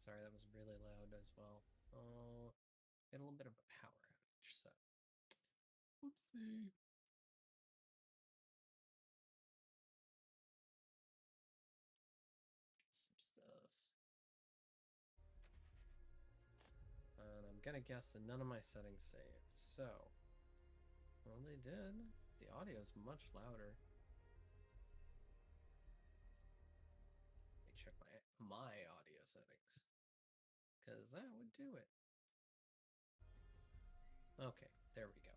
Sorry, that was really loud as well. Oh, get a little bit of a power outage, so. Oopsie. Some stuff. And I'm gonna guess that none of my settings saved, so. Well, they did. The audio is much louder. Let me check my audio settings, because that would do it. Okay, there we go.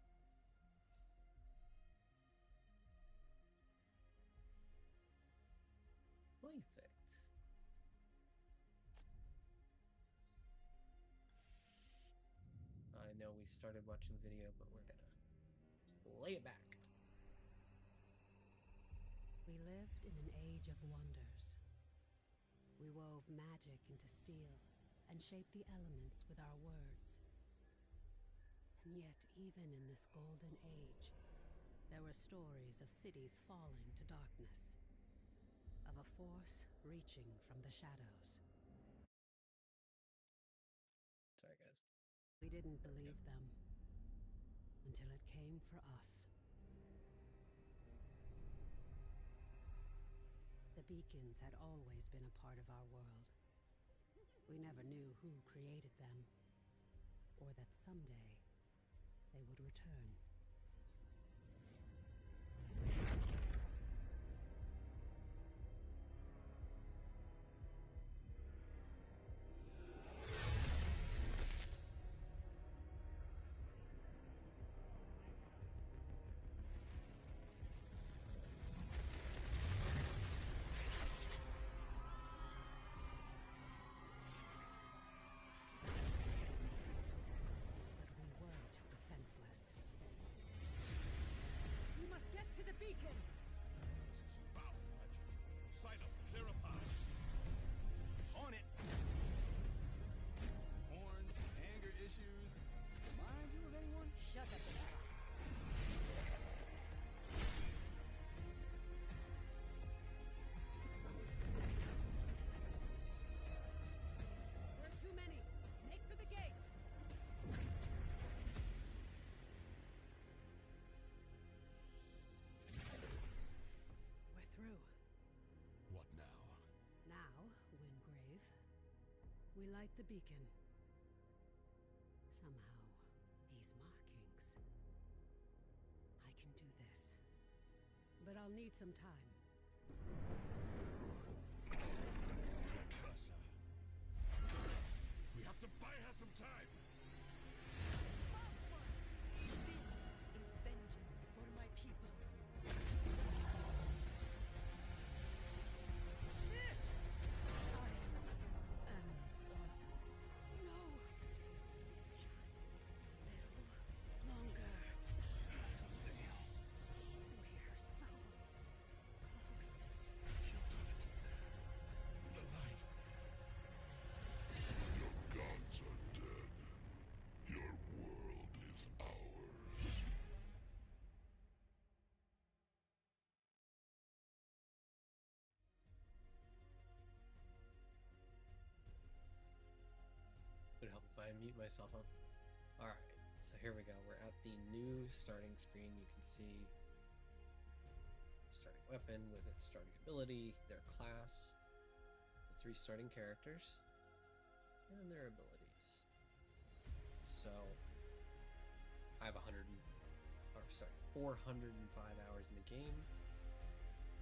Perfect. I know we started watching the video, but we're gonna lay it back. We lived in an age of wonders. We wove magic into steel and shaped the elements with our words. And yet, even in this golden age, there were stories of cities falling to darkness, of a force reaching from the shadows. Sorry, guys. We didn't believe them until it came for us. The beacons had always been a part of our world. We never knew who created them, or that someday they would return. We must get to the beacon! This is foul magic. Silo, clear a path. On it! Horns, anger issues. Mind you of anyone? Shut up and trot. There are too many. Make for the gate! We're through. What now? Now, Wingrave, we light the beacon. Somehow, these markings. I can do this. But I'll need some time. Precursor. We have to buy her some time! This is vengeance for my people. This! I am sorry. No! Just a little longer. We're so close. You've done it. The light. Your gods are dead. Your world is ours. Would help if I mute myself, huh? Alright, so here we go. We're at the new starting screen. You can see starting weapon with its starting ability, their class, the 3 starting characters, and their abilities. So I have 405 hours in the game.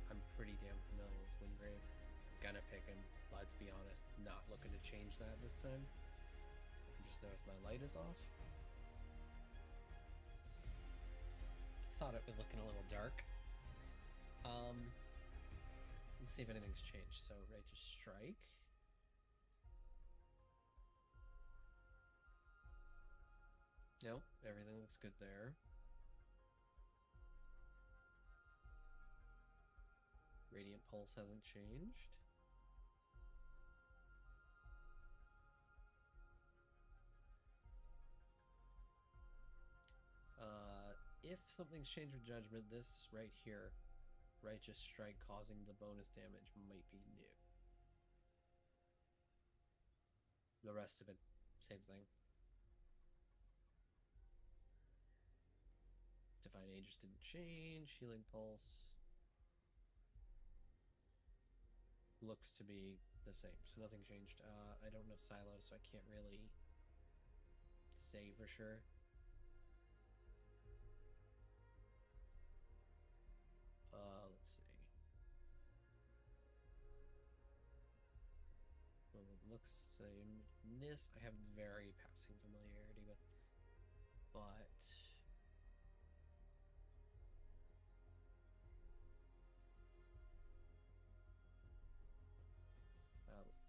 I'm pretty damn familiar with Wingrave. I'm gonna pick him, let's be honest, not looking to change that this time. I just noticed my light is off. Thought it was looking a little dark. Let's see if anything's changed. So Righteous Strike. Nope, everything looks good there. Radiant Pulse hasn't changed. If something's changed with Judgment, this right here, Righteous Strike causing the bonus damage, might be new. The rest of it, same thing. Divine Aegis didn't change. Healing Pulse looks to be the same, so nothing changed. I don't know Silo, so I can't really say for sure. Let's see. Well, it looks same. This I have very passing familiarity with, but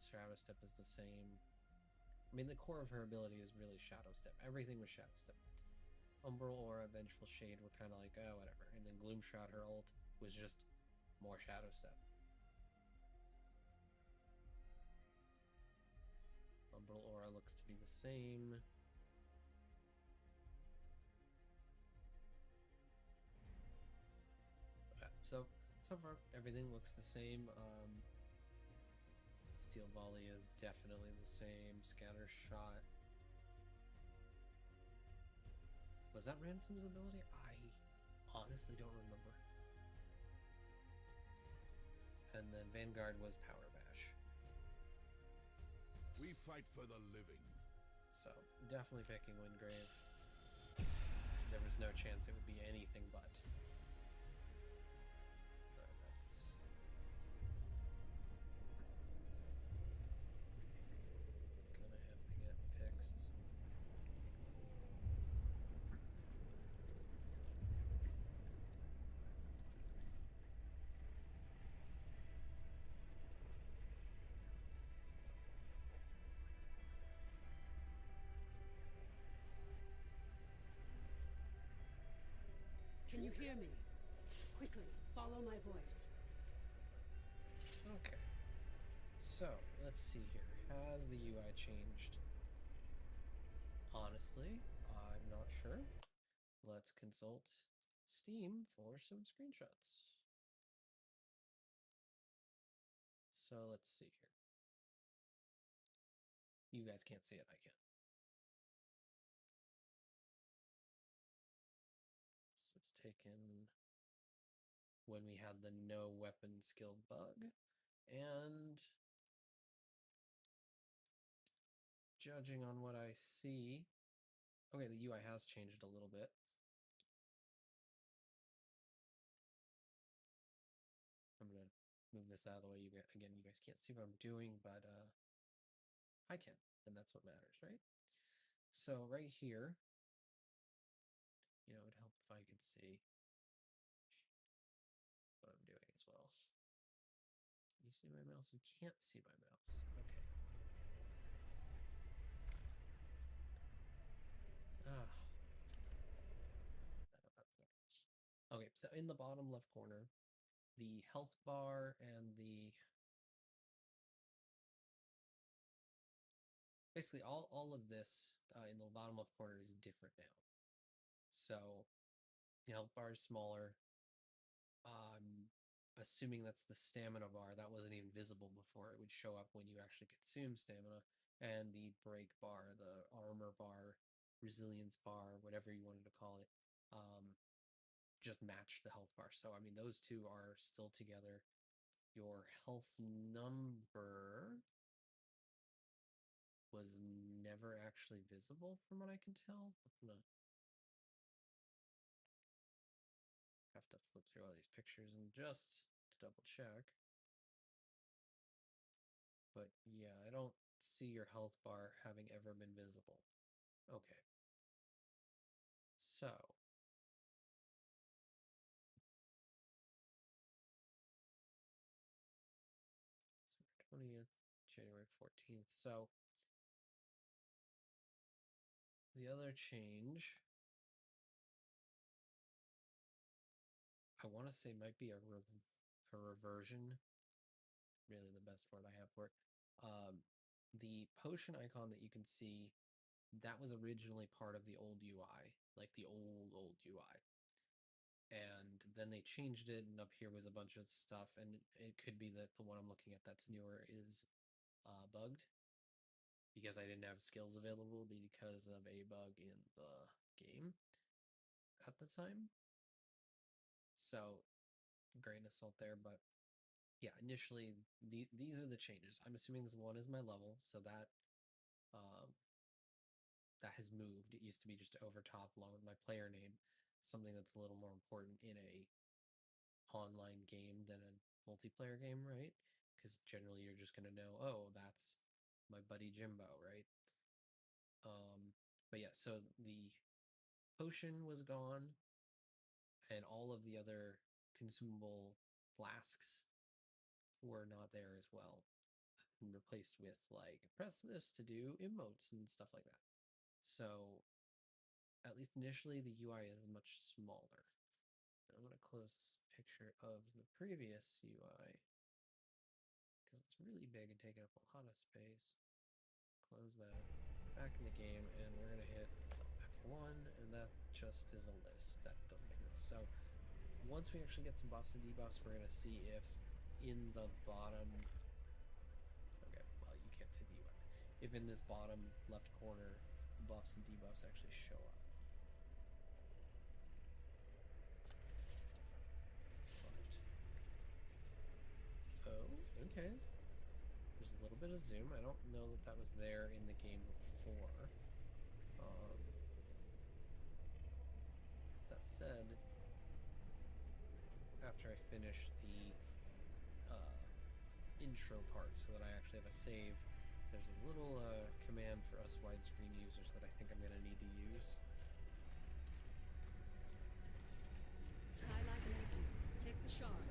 Shadow Step is the same. I mean, the core of her ability is really Shadow Step. Everything was Shadow Step. Umbral Aura, Vengeful Shade were kind of like, oh, whatever. And then Gloom Shroud, her ult, was just more Shadow Step. Umbral Aura looks to be the same. So far, everything looks the same. Steel Volley is definitely the same. Scatter Shot. Was that Ransom's ability? I honestly don't remember. And then Vanguard was Power Bash. We fight for the living. So, definitely picking Wingrave. There was no chance it would be anything but. That's... gonna have to get fixed. Can you hear me? Quickly, follow my voice. Okay. So, let's see here. Has the UI changed? Honestly, I'm not sure. Let's consult Steam for some screenshots. So, let's see here. You guys can't see it, I can. This was taken when we had the no weapon skill bug, and judging on what I see, okay, the UI has changed a little bit. I'm gonna move this out of the way. You guys can't see what I'm doing, but I can, and that's what matters, right? So right here, it would help if I could see what I'm doing as well. You see my mouse? You can't see my mouse. Okay. Okay, so in the bottom left corner, the health bar and basically all of this in the bottom left corner is different now. So the health bar is smaller. Assuming that's the stamina bar, that wasn't even visible before. It would show up when you actually consume stamina. And the break bar, the armor bar, resilience bar, whatever you wanted to call it, just matched the health bar. So, I mean, those two are still together. Your health number was never actually visible from what I can tell. I'm gonna have to flip through all these pictures and just to double check. But yeah, I don't see your health bar having ever been visible. Okay. So 20th, January 14th. So the other change I want to say might be a reversion. Really, the best word I have for it. The potion icon that you can see, that was originally part of the old UI, like the old UI. And then they changed it, and up here was a bunch of stuff, and it could be that the one I'm looking at that's newer is bugged. because I didn't have skills available because of a bug in the game at the time. So, grain of salt there, but yeah, initially these are the changes. I'm assuming this one is my level, so that that has moved. It used to be just over top along with my player name, something that's a little more important in a online game than a multiplayer game, right? Because generally you're just gonna know, oh, that's my buddy Jimbo, right? But yeah, so the potion was gone, and all of the other consumable flasks were not there as well, and replaced with like press this to do emotes and stuff like that. So at least initially the UI is much smaller. I'm going to close this picture of the previous UI because it's really big and taking up a lot of space. Close that. Back in the game, and we're going to hit F1, and that just is a list. That doesn't exist. So once we actually get some buffs and debuffs, we're going to see if in the bottom... Okay, well, you can't see the UI. If in this bottom left corner, buffs and debuffs actually show up. Okay. There's a little bit of zoom. I don't know that that was there in the game before. That said, after I finish the intro part so that I actually have a save, there's a little command for us widescreen users that I think I'm going to need to use. Skylight needs you. Take the shard.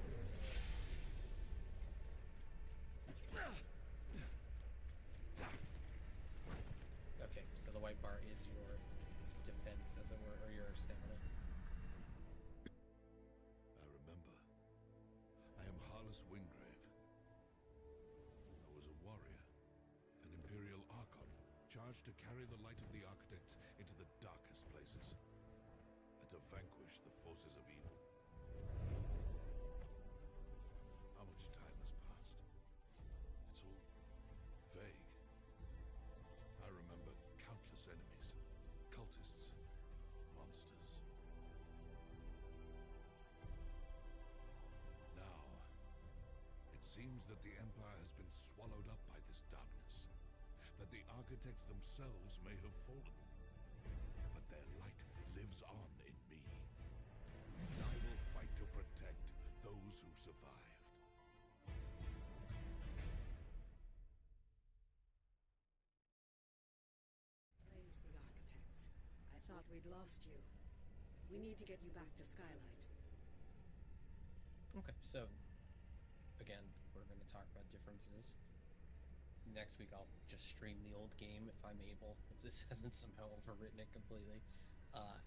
Okay, so the white bar is your defense, as it were, or your stamina. I remember. I am Harless Wingrave. I was a warrior, an Imperial Archon, charged to carry the light of the Architects into the darkest places, and to vanquish the forces of evil. How much time has passed? It's all vague. I remember countless enemies, cultists, monsters. Now, it seems that the Empire has been swallowed up by this darkness, that the Architects themselves may have fallen. But their light lives on in me. I will fight to protect those who survived. Praise the Architects. I thought we'd lost you. We need to get you back to Skylight. Okay, so again, we're going to talk about differences. Next week I'll just stream the old game if I'm able, if this hasn't somehow overwritten it completely.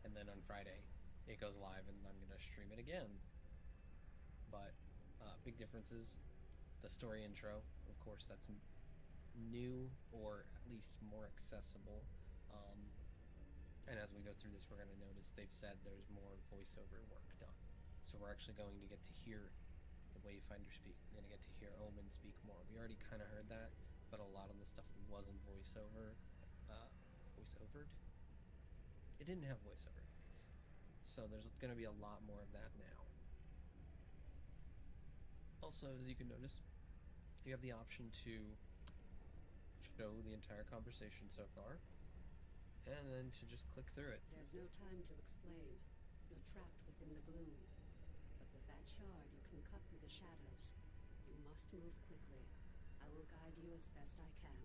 And then on Friday it goes live and I'm going to stream it again. But big differences. The story intro, of course, that's new or at least more accessible. And as we go through this, we're going to notice they've said there's more voiceover work done. So we're actually going to get to hear the Wayfinder speak. We're going to get to hear Omen speak more. We already kind of heard that, but a lot of the stuff wasn't voiceovered. It didn't have voiceover. So there's going to be a lot more of that now. Also, as you can notice, you have the option to show the entire conversation so far, and then to just click through it. There's no time to explain. You're trapped within the gloom. But with that shard, you can cut through the shadows. You must move quickly. I will guide you as best I can.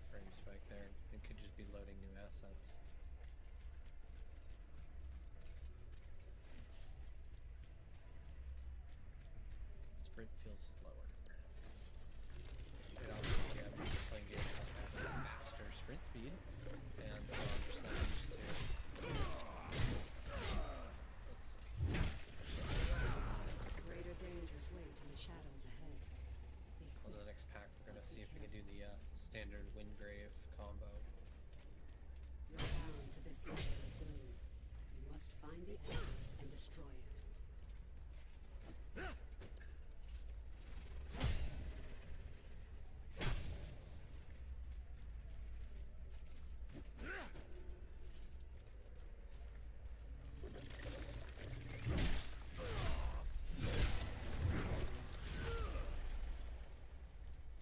Frame spike there. It could just be loading new assets. Sprint feels slower. It also, yeah, I'm just playing games that have faster sprint speed, and so I'm just not used to. Let's see. Greater dangers wait in the shadows ahead. Be On quick. the next pack, we're gonna see if we can do the standard Windgrave combo. You're bound to this level of gloom. You must find the anchor and destroy it.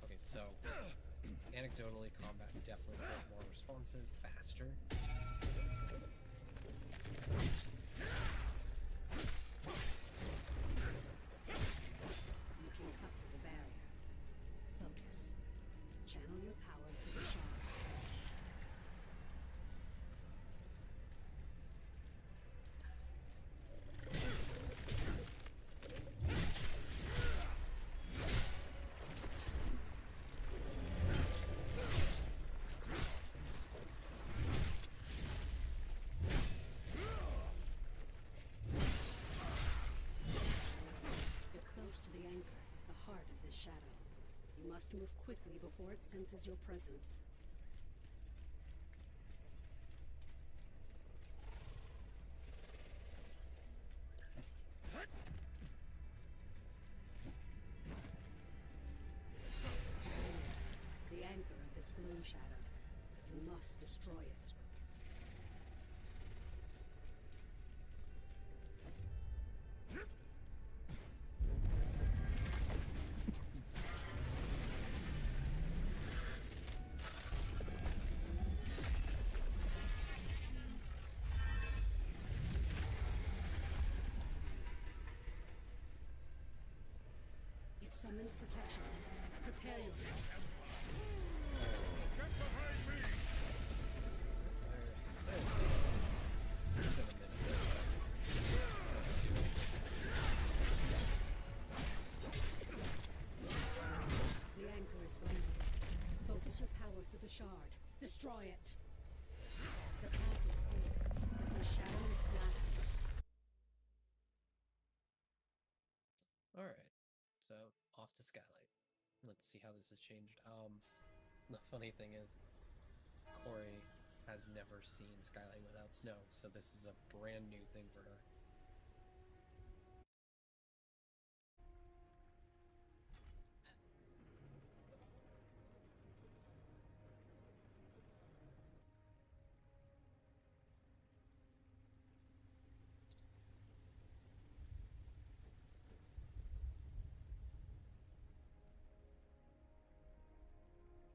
Okay, so anecdotally, combat definitely feels more responsive, faster. You can cut through the barrier. Focus. Channel your power through the shard. You're close to the anchor, the heart of this shadow. You must move quickly before it senses your presence. There it is, the anchor of this gloom shadow. You must destroy it. It summoned protection. Prepare yourself. Get behind me! There's been a minute there, The anchor is vulnerable. Focus your power through the shard. Destroy it. The path is clear, but the shadow is collapsing. Alright, so off to Skylight. Let's see how this has changed. The funny thing is, Corey has never seen Skylight without snow, so this is a brand new thing for her.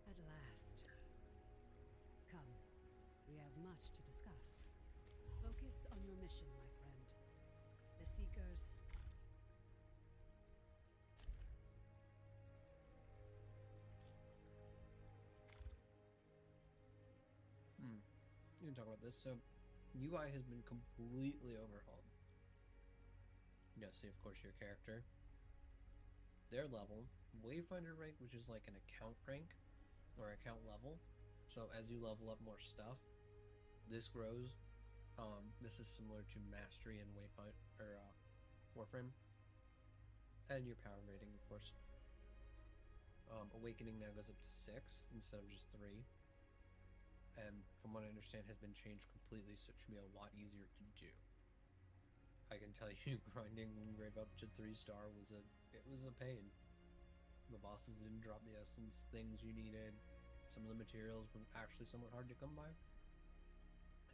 At last. Come. We have much to discuss. Focus on your mission, my friend. The Seekers... You can talk about this. So, UI has been completely overhauled. You see, of course, your character, their level, Wayfinder rank, which is like an account rank or account level. So as you level up more stuff, this grows. This is similar to Mastery and Wayfinder or Warframe, and your power rating, of course. Awakening now goes up to 6 instead of just 3. And from what I understand, has been changed completely, so it should be a lot easier to do. I can tell you, grinding Wingrave up to 3-star was a pain. The bosses didn't drop the essence things you needed. Some of the materials were actually somewhat hard to come by,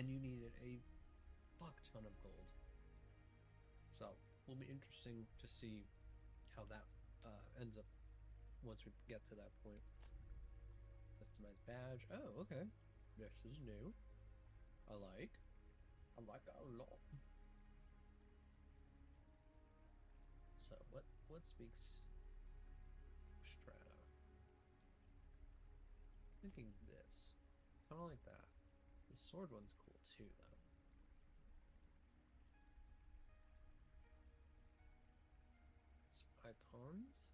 and you needed a fuck ton of gold. So, will be interesting to see how that ends up once we get to that point. Customized badge. Oh, okay. This is new. I like that a lot. So what speaks Strata? Thinking this. Kinda like that. The sword one's cool too though. Some icons.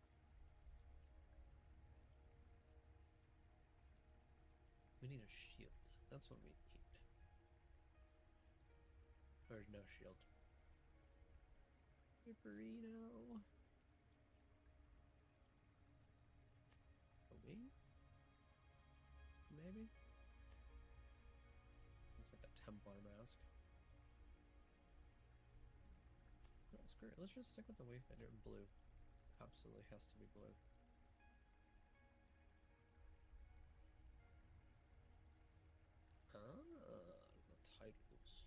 We need a shield. That's what we need. There's no shield. Burrito. A wing? maybe? Looks like a Templar mask. No, screw it. Let's just stick with the Wayfinder in blue. Absolutely has to be blue. The titles.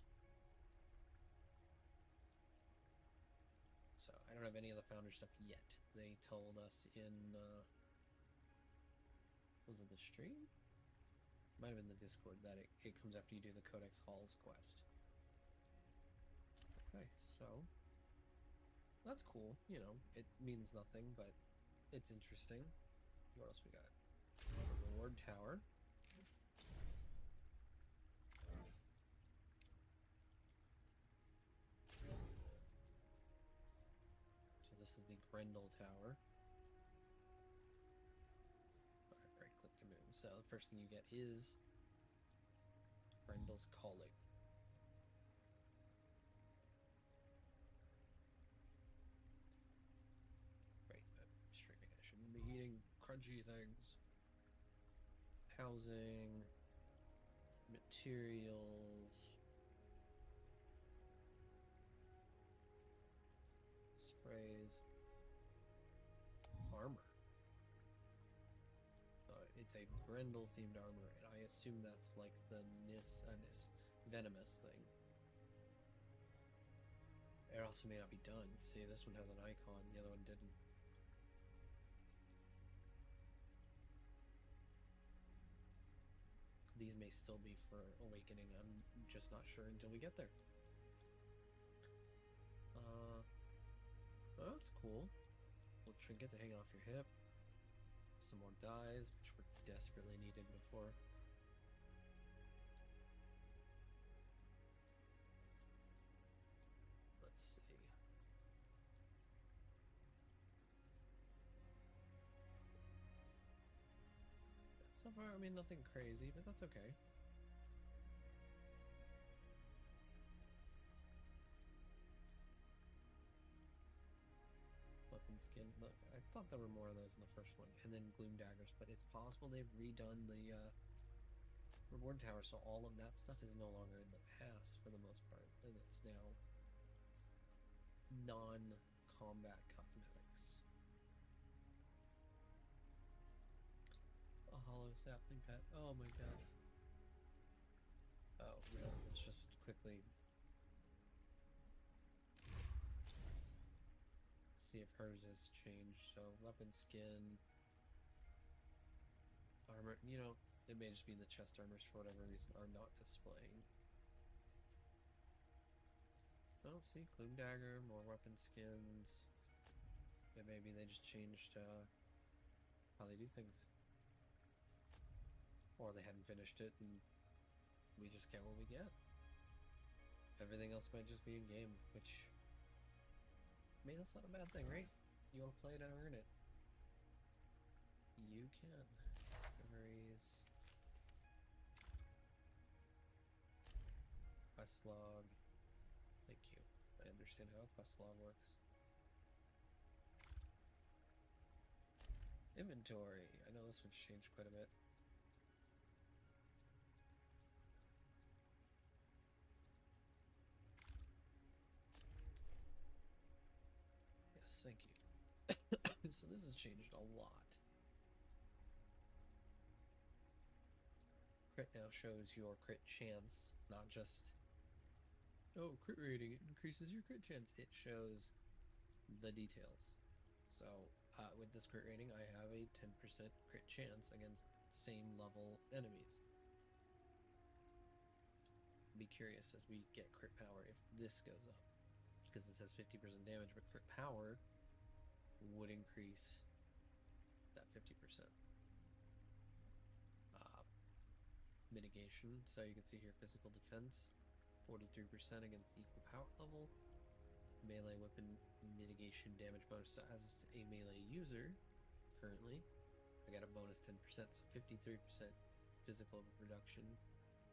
So, I don't have any of the founder stuff yet. They told us in, was it the stream? Might have been the Discord that it comes after you do the Codex Halls quest. Okay, so that's cool. You know, it means nothing, but it's interesting. What else we got? Reward Tower. So this is the Grendel Tower. Alright, right click to move. So the first thing you get is Grendel's Calling. Wait, I'm streaming. I shouldn't be eating crunchy things. Housing, materials, sprays, armor. So it's a Grendel themed armor, and I assume that's like the venomous thing. It also may not be done. See, this one has an icon, the other one didn't. These may still be for awakening. I'm just not sure until we get there. Oh, that's cool. Little trinket to hang off your hip. Some more dyes, which were desperately needed before. Let's see. So far, I mean, nothing crazy, but that's okay. Weapon skin. Look, I thought there were more of those in the first one. And then gloom daggers, but it's possible they've redone the reward tower, so all of that stuff is no longer in the past for the most part, and it's now non-combat cosmetics. A hollow sapling pet. Oh my god. Oh, no, let's just quickly see if hers has changed. So, weapon skin, armor, you know, it may just be the chest armors for whatever reason are not displaying. Oh, see, gloom dagger, more weapon skins. Yeah, maybe they just changed how they do things. Or they hadn't finished it and we just get what we get. Everything else might just be in game, which, I mean, that's not a bad thing, right? You want to play it and earn it. You can. Discoveries. Quest log. Thank you. I understand how a quest log works. Inventory. I know this one's changed quite a bit. Yes, thank you. So this has changed a lot. Crit now shows your crit chance, not just, oh, crit rating, it increases your crit chance. It shows the details. So with this crit rating, I have a 10% crit chance against same level enemies. Be curious as we get crit power if this goes up, because it says 50% damage, but crit power would increase that 50%. Mitigation, so you can see here physical defense 43% against equal power level. Melee weapon mitigation damage bonus. So as a melee user currently, I got a bonus 10%, so 53% physical reduction,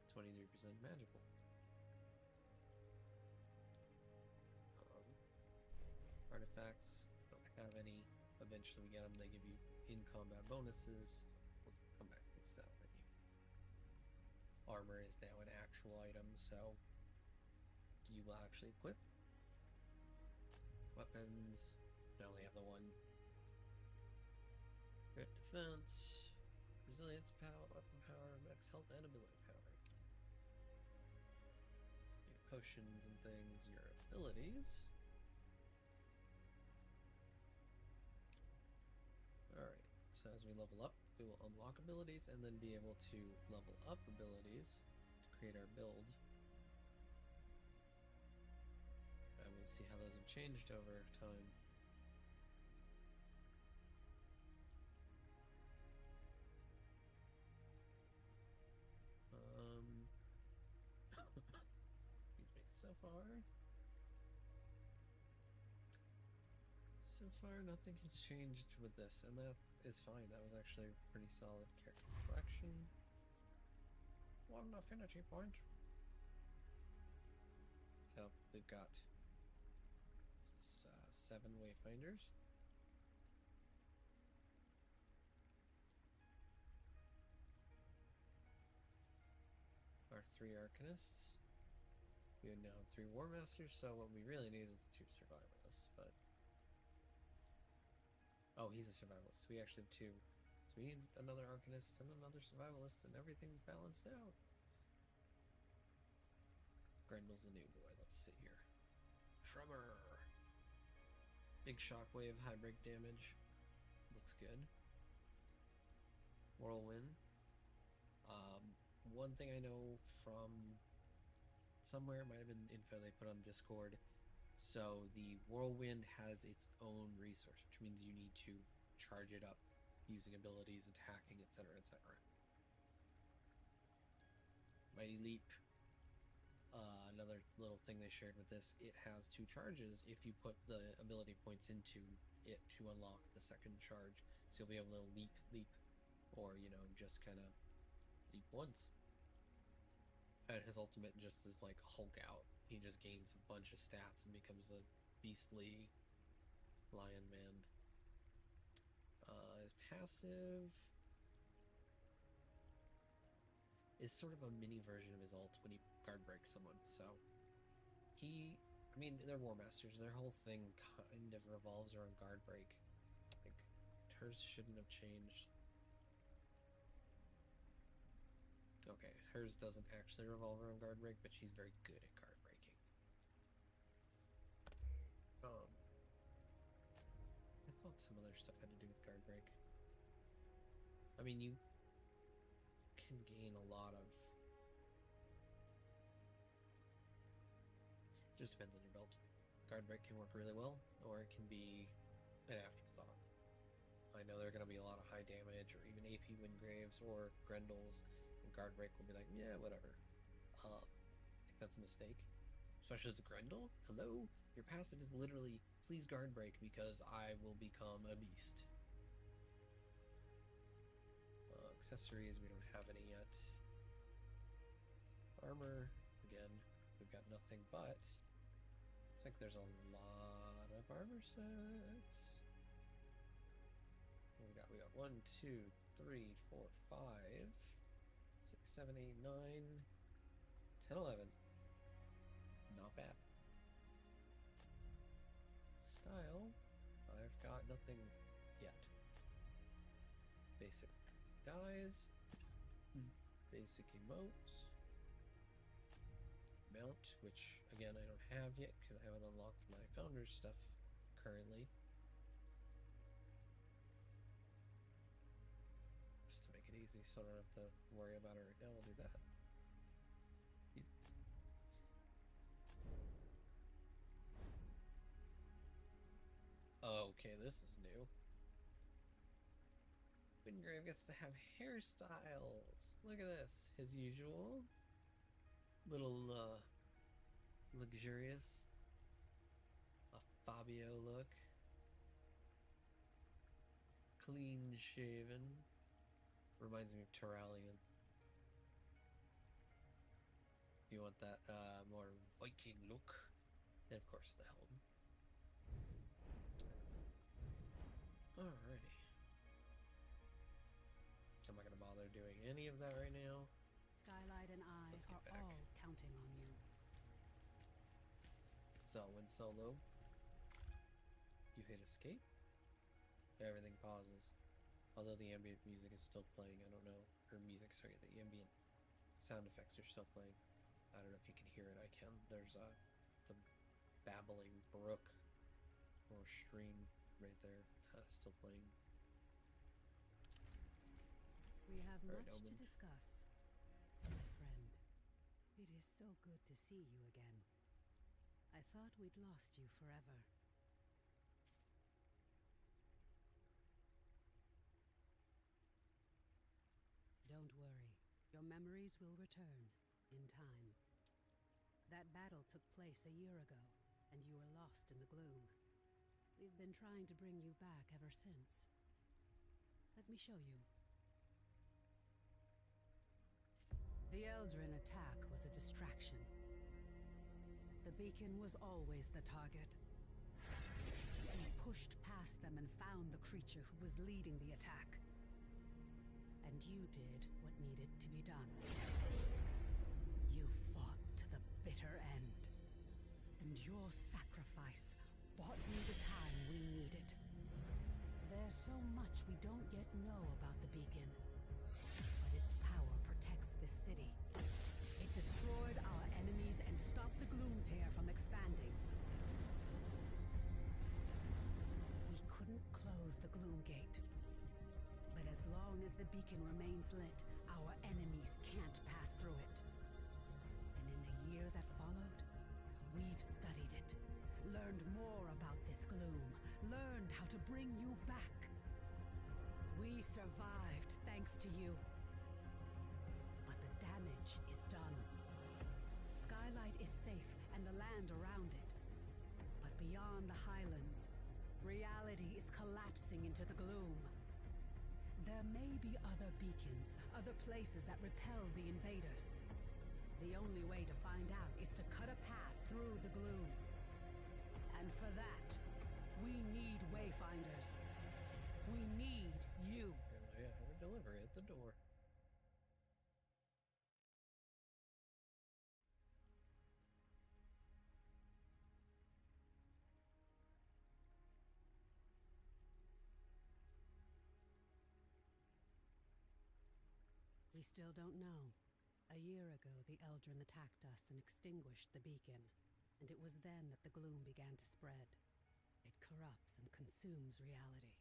23% magical. Artifacts, I don't have any. Eventually we get them, they give you in combat bonuses. We'll come back to the stat menu. armor is now an actual item, so you will actually equip weapons. I only have the one. Crit defense, resilience, power, weapon power, max health, and ability power. Your potions and things, your abilities. Alright, so as we level up, we will unlock abilities and then be able to level up abilities to create our build. And we'll see how those have changed over time. Excuse me. So far nothing has changed with this, and that is fine. That was actually a pretty solid character collection. One affinity point. So we've got 7 Wayfinders. Our 3 Arcanists. We now have 3 War Masters, so what we really need is 2 Survivalists, but... Oh, he's a Survivalist. We actually have 2. So we need another Arcanist and another Survivalist, and everything's balanced out. Grendel's a new boy. Let's see here. Tremor! Big shockwave, high break damage. Looks good. Whirlwind. One thing I know from somewhere, it might have been info they put on Discord, so the Whirlwind has its own resource, which means you need to charge it up using abilities, attacking, etc., etc. Mighty Leap. Another little thing they shared with this, it has 2 charges if you put the ability points into it to unlock the second charge. So you'll be able to leap, or, you know, just kind of leap once. And his ultimate just is like Hulk out. He just gains a bunch of stats and becomes a beastly lion man. His passive is sort of a mini version of his ult when he guard breaks someone. So I mean, they're War Masters. Their whole thing kind of revolves around guard break. Like, hers shouldn't have changed. Okay, hers doesn't actually revolve around guard break, but she's very good at guard breaking. I thought some other stuff had to do with guard break. I mean, you can gain a lot of... Just depends on your build. Guard break can work really well, or it can be an afterthought. I know there are going to be a lot of high damage, or even AP Wingraves, or Grendels, and guard break will be like, yeah, whatever. I think that's a mistake. Especially with the Grendel. Hello? Your passive is literally, please guard break because I will become a beast. Accessories, we don't have any yet. Armor, again, we've got nothing but... Looks like there's a lot of armor sets. What we got? We got 1, 2, 3, 4, 5, 6, 7, 8, 9, 10, 11. Not bad. Style, I've got nothing yet. Basic dies, basic emotes, mount, which again I don't have yet because I haven't unlocked my founder's stuff currently. Just to make it easy so I don't have to worry about it right now, we'll do that. Okay, this is new. Wingrave gets to have hairstyles. Look at this. His usual little luxurious, a Fabio look, clean shaven. Reminds me of Terralion. If you want that more Viking look, and of course the helm. Alrighty. I'm not gonna bother doing any of that right now. Sky Skylight and I Let's get are back. all counting on you. Zell went solo. You hit escape. Everything pauses. Although the ambient music is still playing, I don't know. Or music, sorry, the ambient sound effects are still playing. I don't know if you can hear it. I can. There's the babbling brook or stream right there, still playing. We have All right, much to Omen. discuss, my friend. It is so good to see you again. I thought we'd lost you forever. Don't worry. Your memories will return, in time. That battle took place a year ago, and you were lost in the gloom. We've been trying to bring you back ever since. Let me show you. The Eldrin attack was a distraction. The beacon was always the target. We pushed past them and found the creature who was leading the attack. And you did what needed to be done. You fought to the bitter end. And your sacrifice bought me the time we needed. There's so much we don't yet know about the beacon. But its power protects this city. It destroyed our enemies and stopped the Gloomtear from expanding. We couldn't close the Gloom Gate. But as long as the beacon remains lit, our enemies can't pass through it. And in the year that followed, we've studied it, learned more about this gloom, learned how to bring you back. We survived thanks to you. But the damage is done. Skylight is safe and the land around it. But beyond the highlands, reality is collapsing into the gloom. There may be other beacons, other places that repel the invaders. The only way to find out is to cut a path through the gloom. And for that, we need Wayfinders. We need you. And I have a delivery at the door. We still don't know. A year ago, the Eldrin attacked us and extinguished the beacon, and it was then that the gloom began to spread. It corrupts and consumes reality.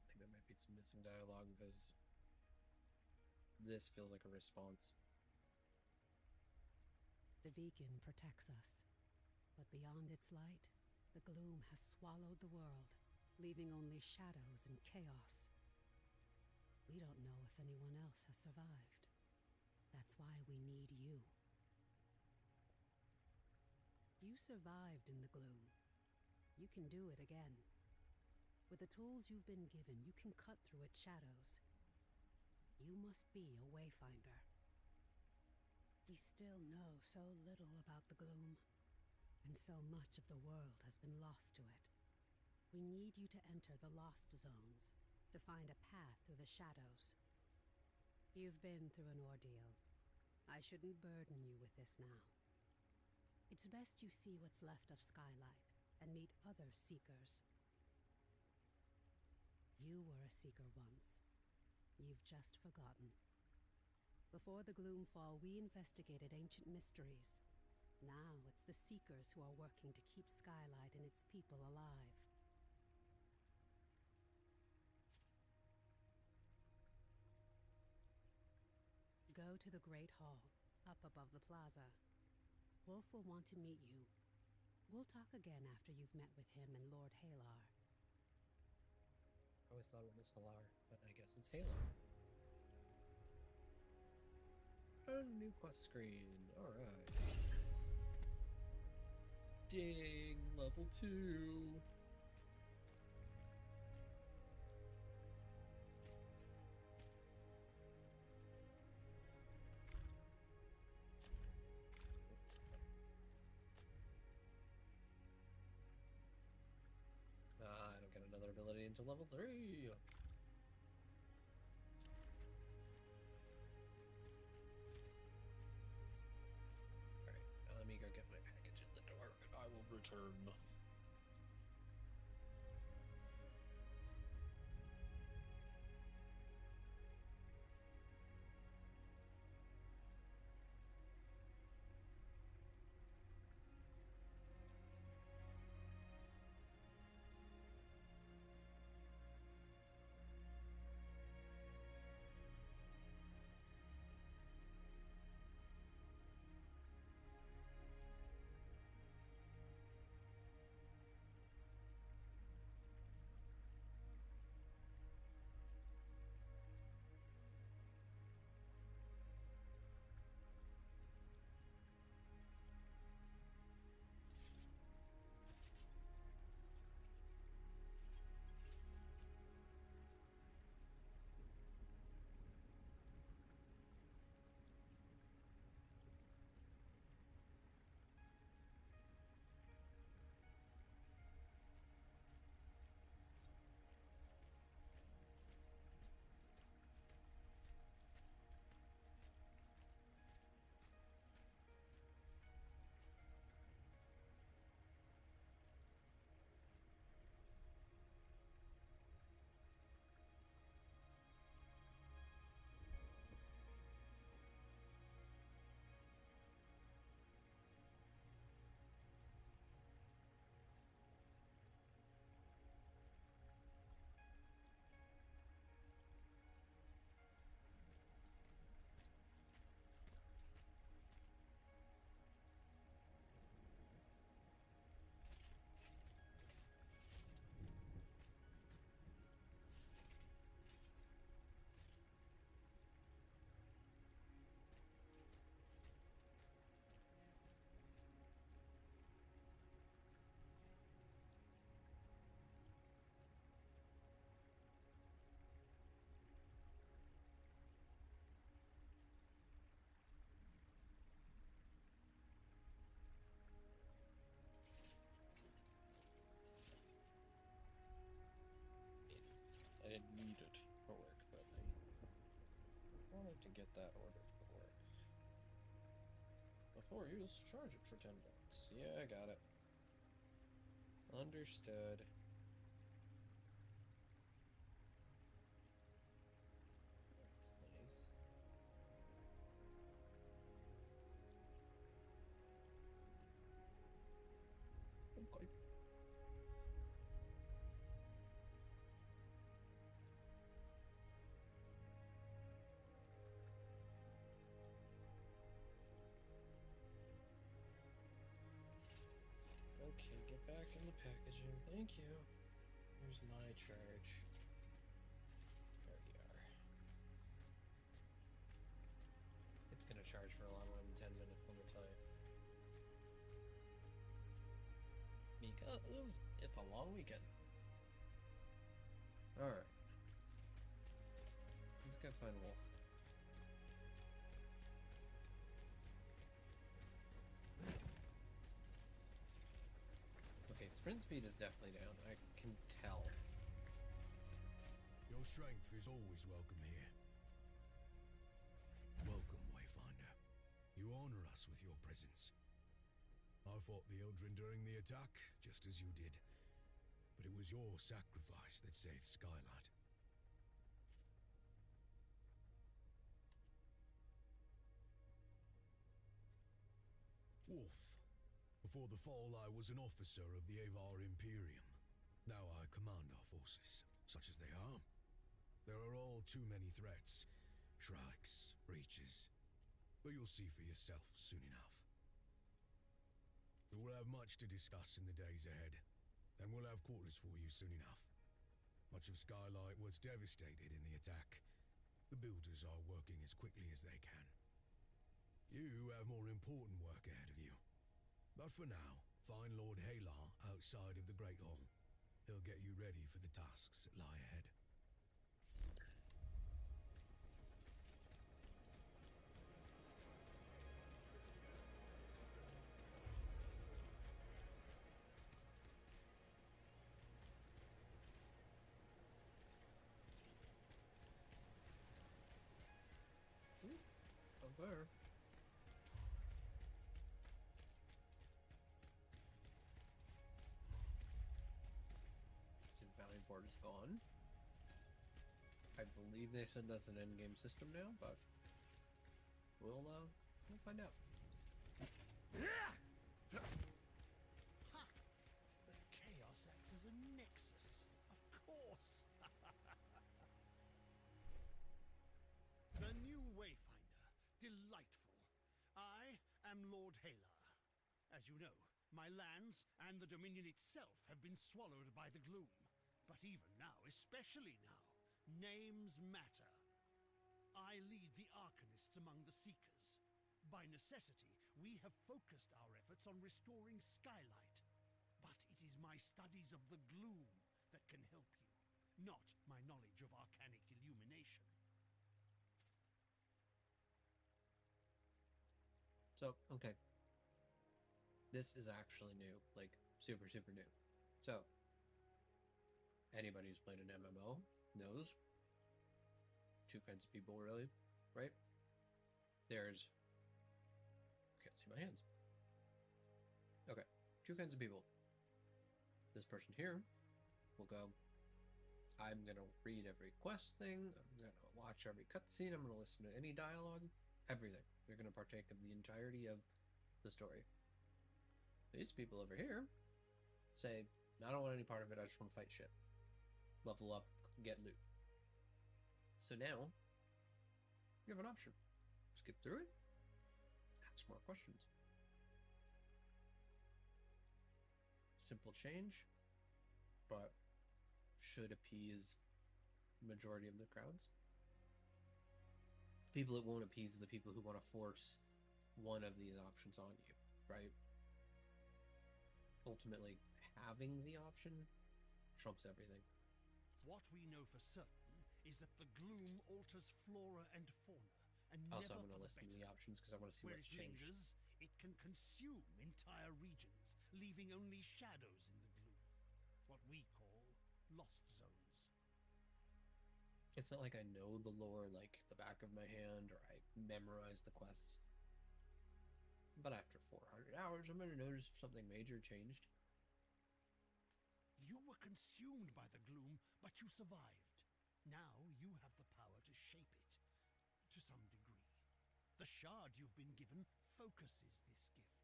I think there might be some missing dialogue because this feels like a response. The beacon protects us, but beyond its light, the gloom has swallowed the world, leaving only shadows and chaos. We don't know if anyone else has survived. That's why we need you. You survived in the gloom. You can do it again. With the tools you've been given, you can cut through its shadows. You must be a Wayfinder. We still know so little about the gloom, and so much of the world has been lost to it. We need you to enter the Lost Zones, to find a path through the shadows. You've been through an ordeal. I shouldn't burden you with this now. It's best you see what's left of Skylight, and meet other Seekers. You were a Seeker once. You've just forgotten. Before the Gloomfall, we investigated ancient mysteries. Now it's the Seekers who are working to keep Skylight and its people alive. Go to the Great Hall, up above the plaza. Wolf will want to meet you. We'll talk again after you've met with him and Lord Halar. I always thought it was Halar, but I guess it's Halo. A new quest screen. Alright. Ding! Level 2! I don't get another ability until level 3! turn. I didn't need it for work, but I wanted to get that ordered for work. Before use, charge it for 10 minutes. Yeah, I got it. Understood. That's nice. Okay. Okay, get back in the packaging. Thank you. Here's my charge. There we are. It's gonna charge for a lot more than 10 minutes, let me tell you. Because it's a long weekend. Alright. Let's go find Wolf. Okay, sprint speed is definitely down. I can tell. Your strength is always welcome here. Welcome, Wayfinder. You honor us with your presence. I fought the Eldrin during the attack, just as you did. But it was your sacrifice that saved Skylight. Wolf. Before the fall, I was an officer of the Avar Imperium. Now I command our forces, such as they are. There are all too many threats. Shrikes, breaches. But you'll see for yourself soon enough. We will have much to discuss in the days ahead, and we'll have quarters for you soon enough. Much of Skylight was devastated in the attack. The builders are working as quickly as they can. You have more important work ahead of you. But for now, find Lord Halar outside of the Great Hall. He'll get you ready for the tasks that lie ahead. Up there. board is gone. I believe they said that's an endgame system now, but we'll find out. Ha! The chaos acts as a nexus, of course. The new Wayfinder, delightful. I am Lord Halar. As you know, my lands and the Dominion itself have been swallowed by the gloom. But even now, especially now, names matter. I lead the Arcanists among the Seekers. By necessity, we have focused our efforts on restoring Skylight. But it is my studies of the gloom that can help you, not my knowledge of arcanic illumination. So, okay. This is actually new. Like, super, super new. So, anybody who's played an MMO knows two kinds of people, really, right? There's... Can't see my hands. Okay. Two kinds of people. This person here will go, I'm going to read every quest thing, I'm going to watch every cutscene, I'm going to listen to any dialogue, everything. They're going to partake of the entirety of the story. These people over here say, I don't want any part of it, I just want to fight shit. Level up, get loot. So now, you have an option. Skip through it, ask more questions. Simple change, but should appease the majority of the crowds. People it won't appease the people who want to force one of these options on you, right? Ultimately, having the option trumps everything. What we know for certain is that the gloom alters flora and fauna, and Also, never I'm going to for the listen to better. the options because I want to see Where what's it changed. lingers, it can consume entire regions, leaving only shadows in the gloom. What we call lost zones. It's not like I know the lore like the back of my hand or I memorize the quests. But after 400 hours, I'm going to notice if something major changed. You were consumed by the gloom, but you survived. Now you have the power to shape it, to some degree. The shard you've been given focuses this gift.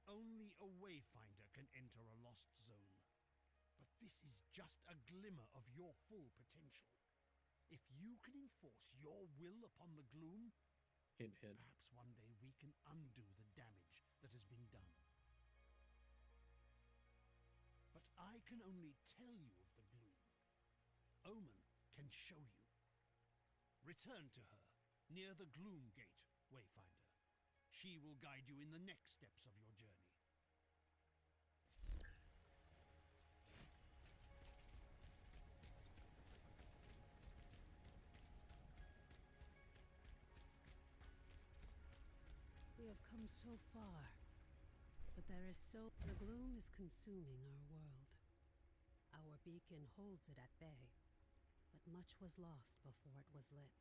Only a Wayfinder can enter a lost zone. But this is just a glimmer of your full potential. If you can enforce your will upon the gloom, Hint, hint. perhaps one day we can undo the damage that has been done. But I can only tell you of the gloom. Omen can show you. Return to her, near the Gloom Gate, Wayfinder. She will guide you in the next steps of your journey. We have come so far, but the gloom is consuming our world. Our beacon holds it at bay, but much was lost before it was lit.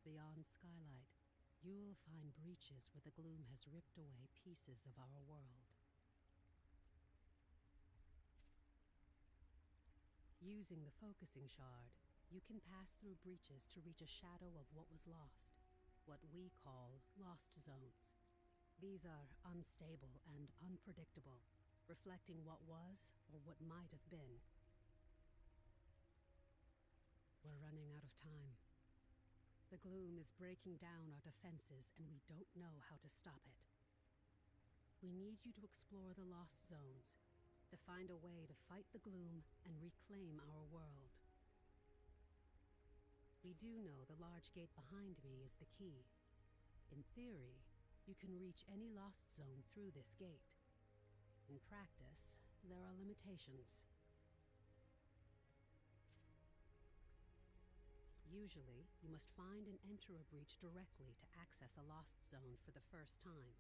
Beyond Skylight, you will find breaches where the gloom has ripped away pieces of our world. Using the focusing shard, you can pass through breaches to reach a shadow of what was lost. What we call lost zones. These are unstable and unpredictable, reflecting what was or what might have been. We're running out of time. The gloom is breaking down our defenses, and we don't know how to stop it. We need you to explore the lost zones, to find a way to fight the gloom and reclaim our world. We do know the large gate behind me is the key. In theory, you can reach any lost zone through this gate. In practice, there are limitations. Usually, you must find and enter a breach directly to access a lost zone for the first time.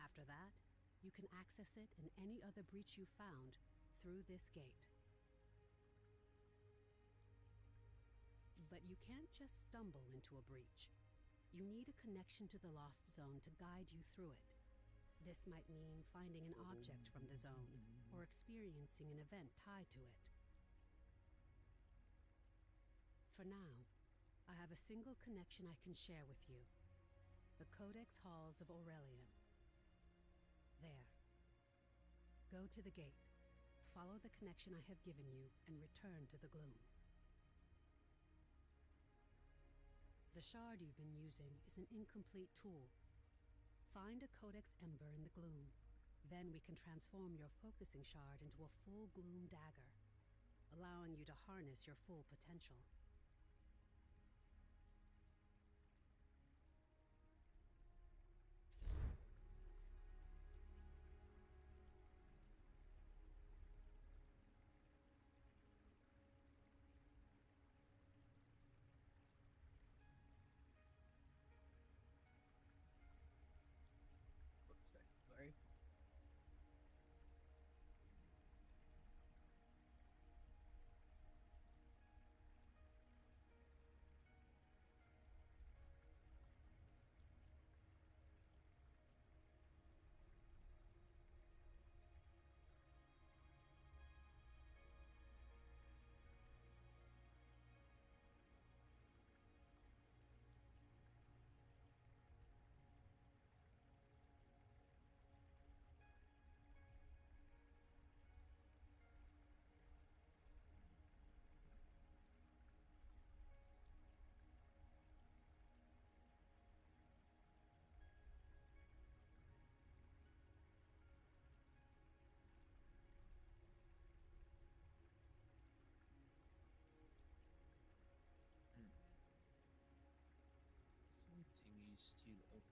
After that, you can access it in any other breach you found through this gate. But you can't just stumble into a breach. You need a connection to the lost zone to guide you through it. This might mean finding an object from the zone, or experiencing an event tied to it. For now, I have a single connection I can share with you. The Codex Halls of Aurelian. There. Go to the gate, follow the connection I have given you, and return to the gloom. The shard you've been using is an incomplete tool. Find a Codex Ember in the gloom. Then we can transform your focusing shard into a full gloom dagger, allowing you to harness your full potential. What's that? Sorry. Something is still off.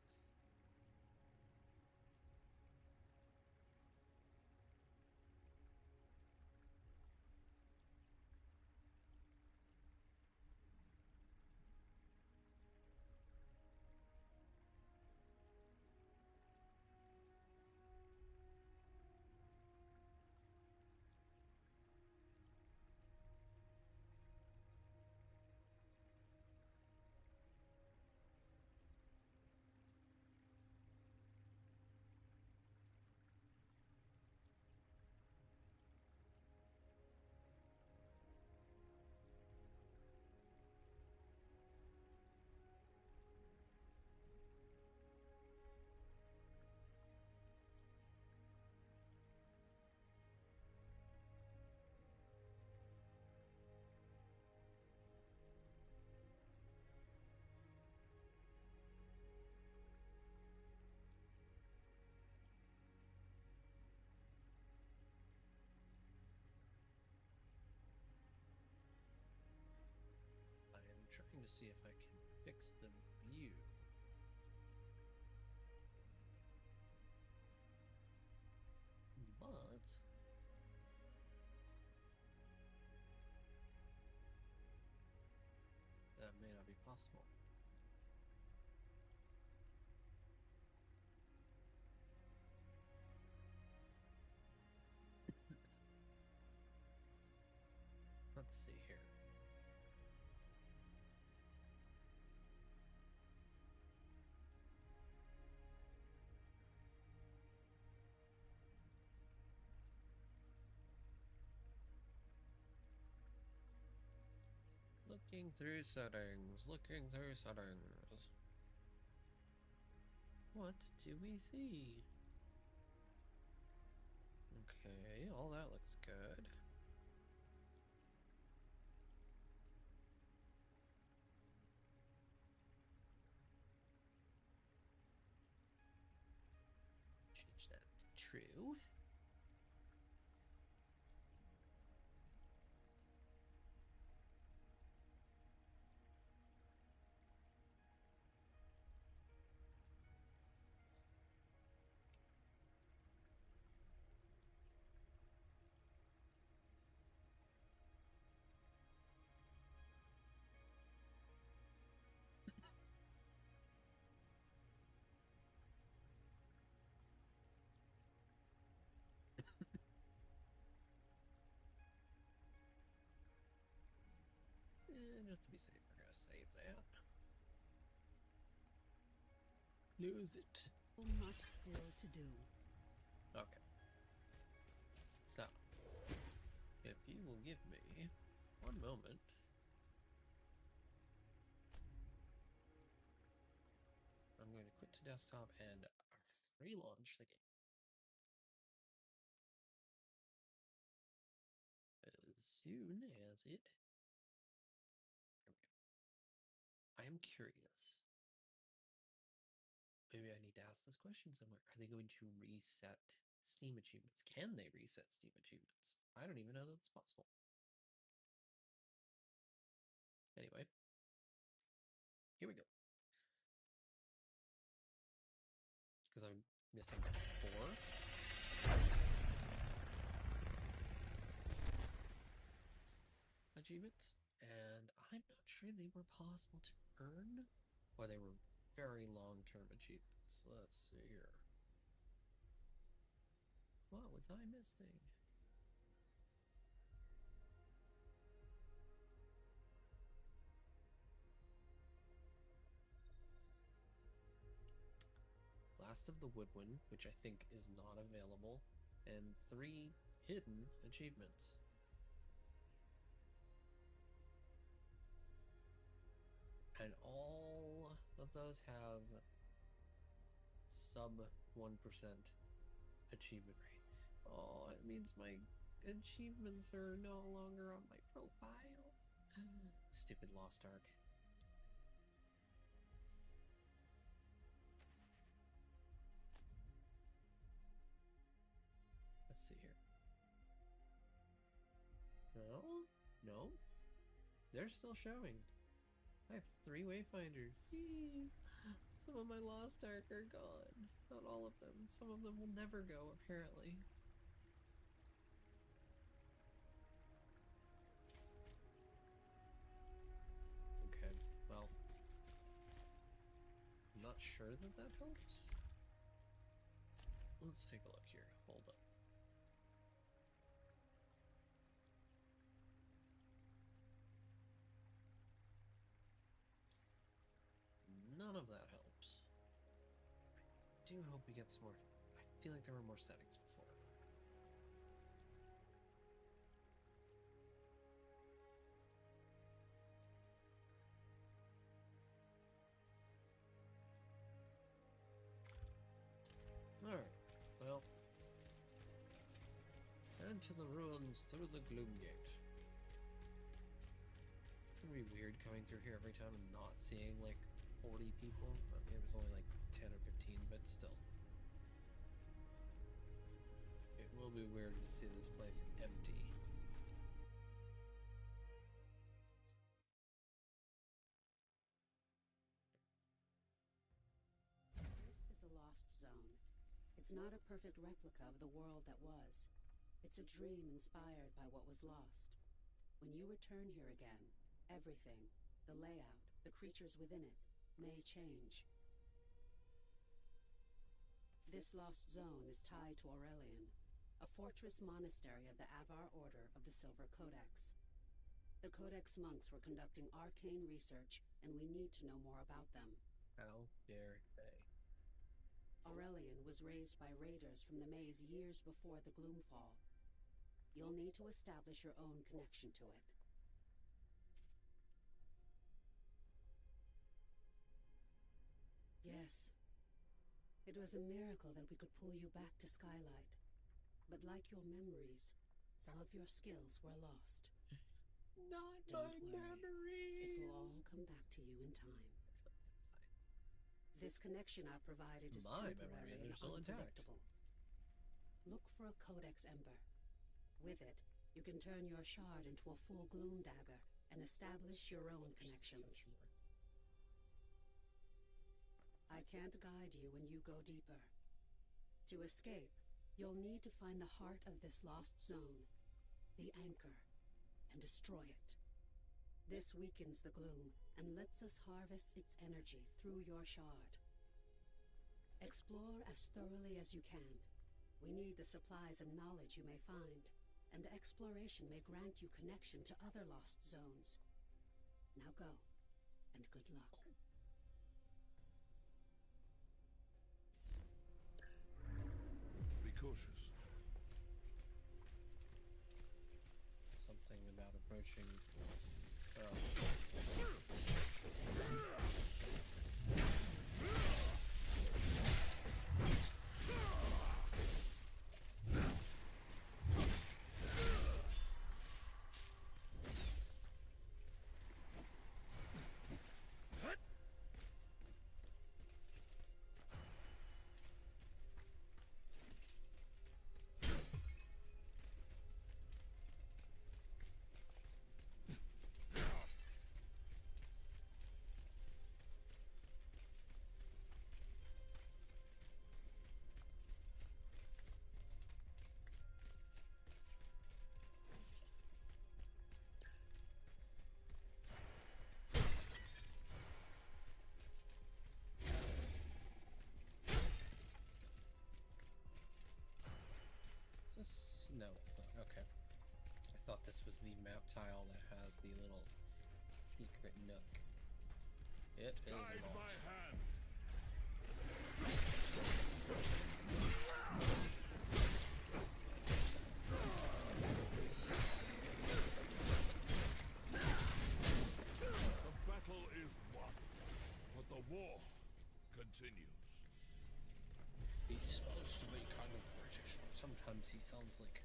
I'm trying to see if I can fix the view. But that may not be possible. Let's see here. Looking through settings, looking through settings. What do we see? Okay, all that looks good. Change that to true. Just to be safe, we're gonna save that. Lose it. Much still to do. Okay. So, if you will give me one moment. I'm going to quit to desktop and relaunch the game. As soon as it... There we go. I am curious. Maybe I need to ask this question somewhere. Are they going to reset Steam achievements? Can they reset Steam achievements? I don't even know that's possible. Anyway, here we go. Because I'm missing 4. Achievements, and I'm not sure they were possible to earn, or they were very long-term achievements. Let's see here. What was I missing? Last of the Woodwind, which I think is not available, and 3 hidden achievements. And all of those have sub 1% achievement rate. Oh, it means my achievements are no longer on my profile. Stupid Lost Ark. Let's see here. No. They're still showing. I have 3 Wayfinder. Yee. Some of my Lost Ark are gone. Not all of them. Some of them will never go, apparently. Okay, well. I'm not sure that that helps. Let's take a look here. Hold up. None of that helps. I do hope we get some more. I feel like there were more settings before. Alright, well. Head to the ruins through the Gloom Gate. It's gonna be weird coming through here every time and not seeing like 40 people. I mean, it was only like 10 or 15, but still. It will be weird to see this place empty. This is a lost zone. It's not a perfect replica of the world that was. It's a dream inspired by what was lost. When you return here again, everything, the layout, the creatures within it, may change. This lost zone is tied to Aurelian, a fortress monastery of the Avar Order of the Silver Codex. The Codex monks were conducting arcane research, and we need to know more about them. How dare they? Aurelian was raised by raiders from the maze years before the Gloomfall. You'll need to establish your own connection to it. Yes. It was a miracle that we could pull you back to Skylight. But like your memories, some of your skills were lost. Not Don't my worry. memories! It will all come back to you in time. This connection I've provided is My temporary memories and are still intact. unpredictable. Look for a Codex Ember. With it, you can turn your shard into a full Gloom Dagger and establish your own connections. I can't guide you when you go deeper. To escape, you'll need to find the heart of this lost zone, the anchor, and destroy it. This weakens the gloom and lets us harvest its energy through your shard. Explore as thoroughly as you can. We need the supplies and knowledge you may find, and exploration may grant you connection to other lost zones. Now go, and good luck. cautious. Something about approaching. Oh. Is this? No, it's not. Okay. I thought this was the map tile that has the little secret nook. It is Guide not. my hand. The battle is won, but the war continues. He's supposed to be kind of British, but sometimes he sounds like.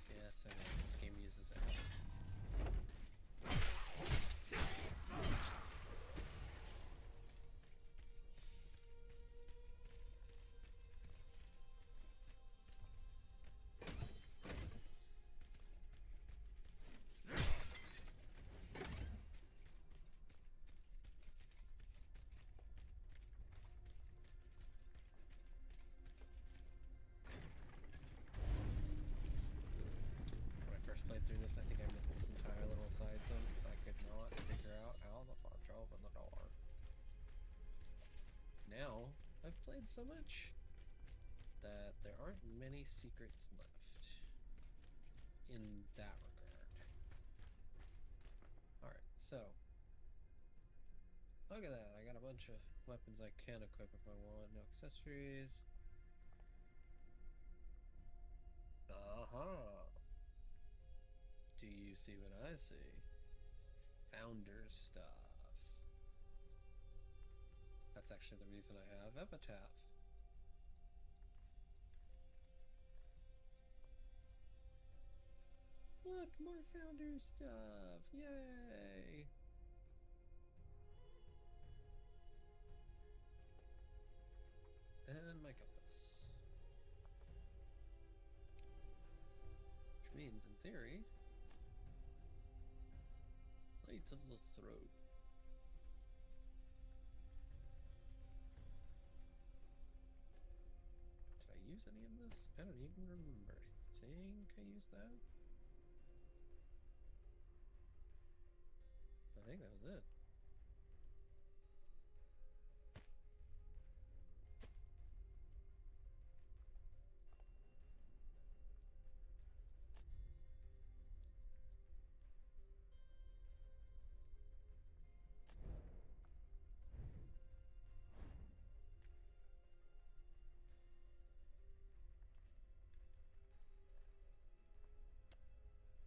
Yes, I know. This game uses it. Played through this, I think I missed this entire little side zone because I could not figure out how the fuck to open the door. Now, I've played so much that there aren't many secrets left in that regard. Alright, so look at that, I got a bunch of weapons I can equip if I want. No accessories. Aha! Do you see what I see? Founder stuff. That's actually the reason I have Epitaph. Look, more founder stuff! Yay! And my compass. Which means, in theory, Light of the Throat. Did I use any of this? I don't even remember. I think I used that. I think that was it.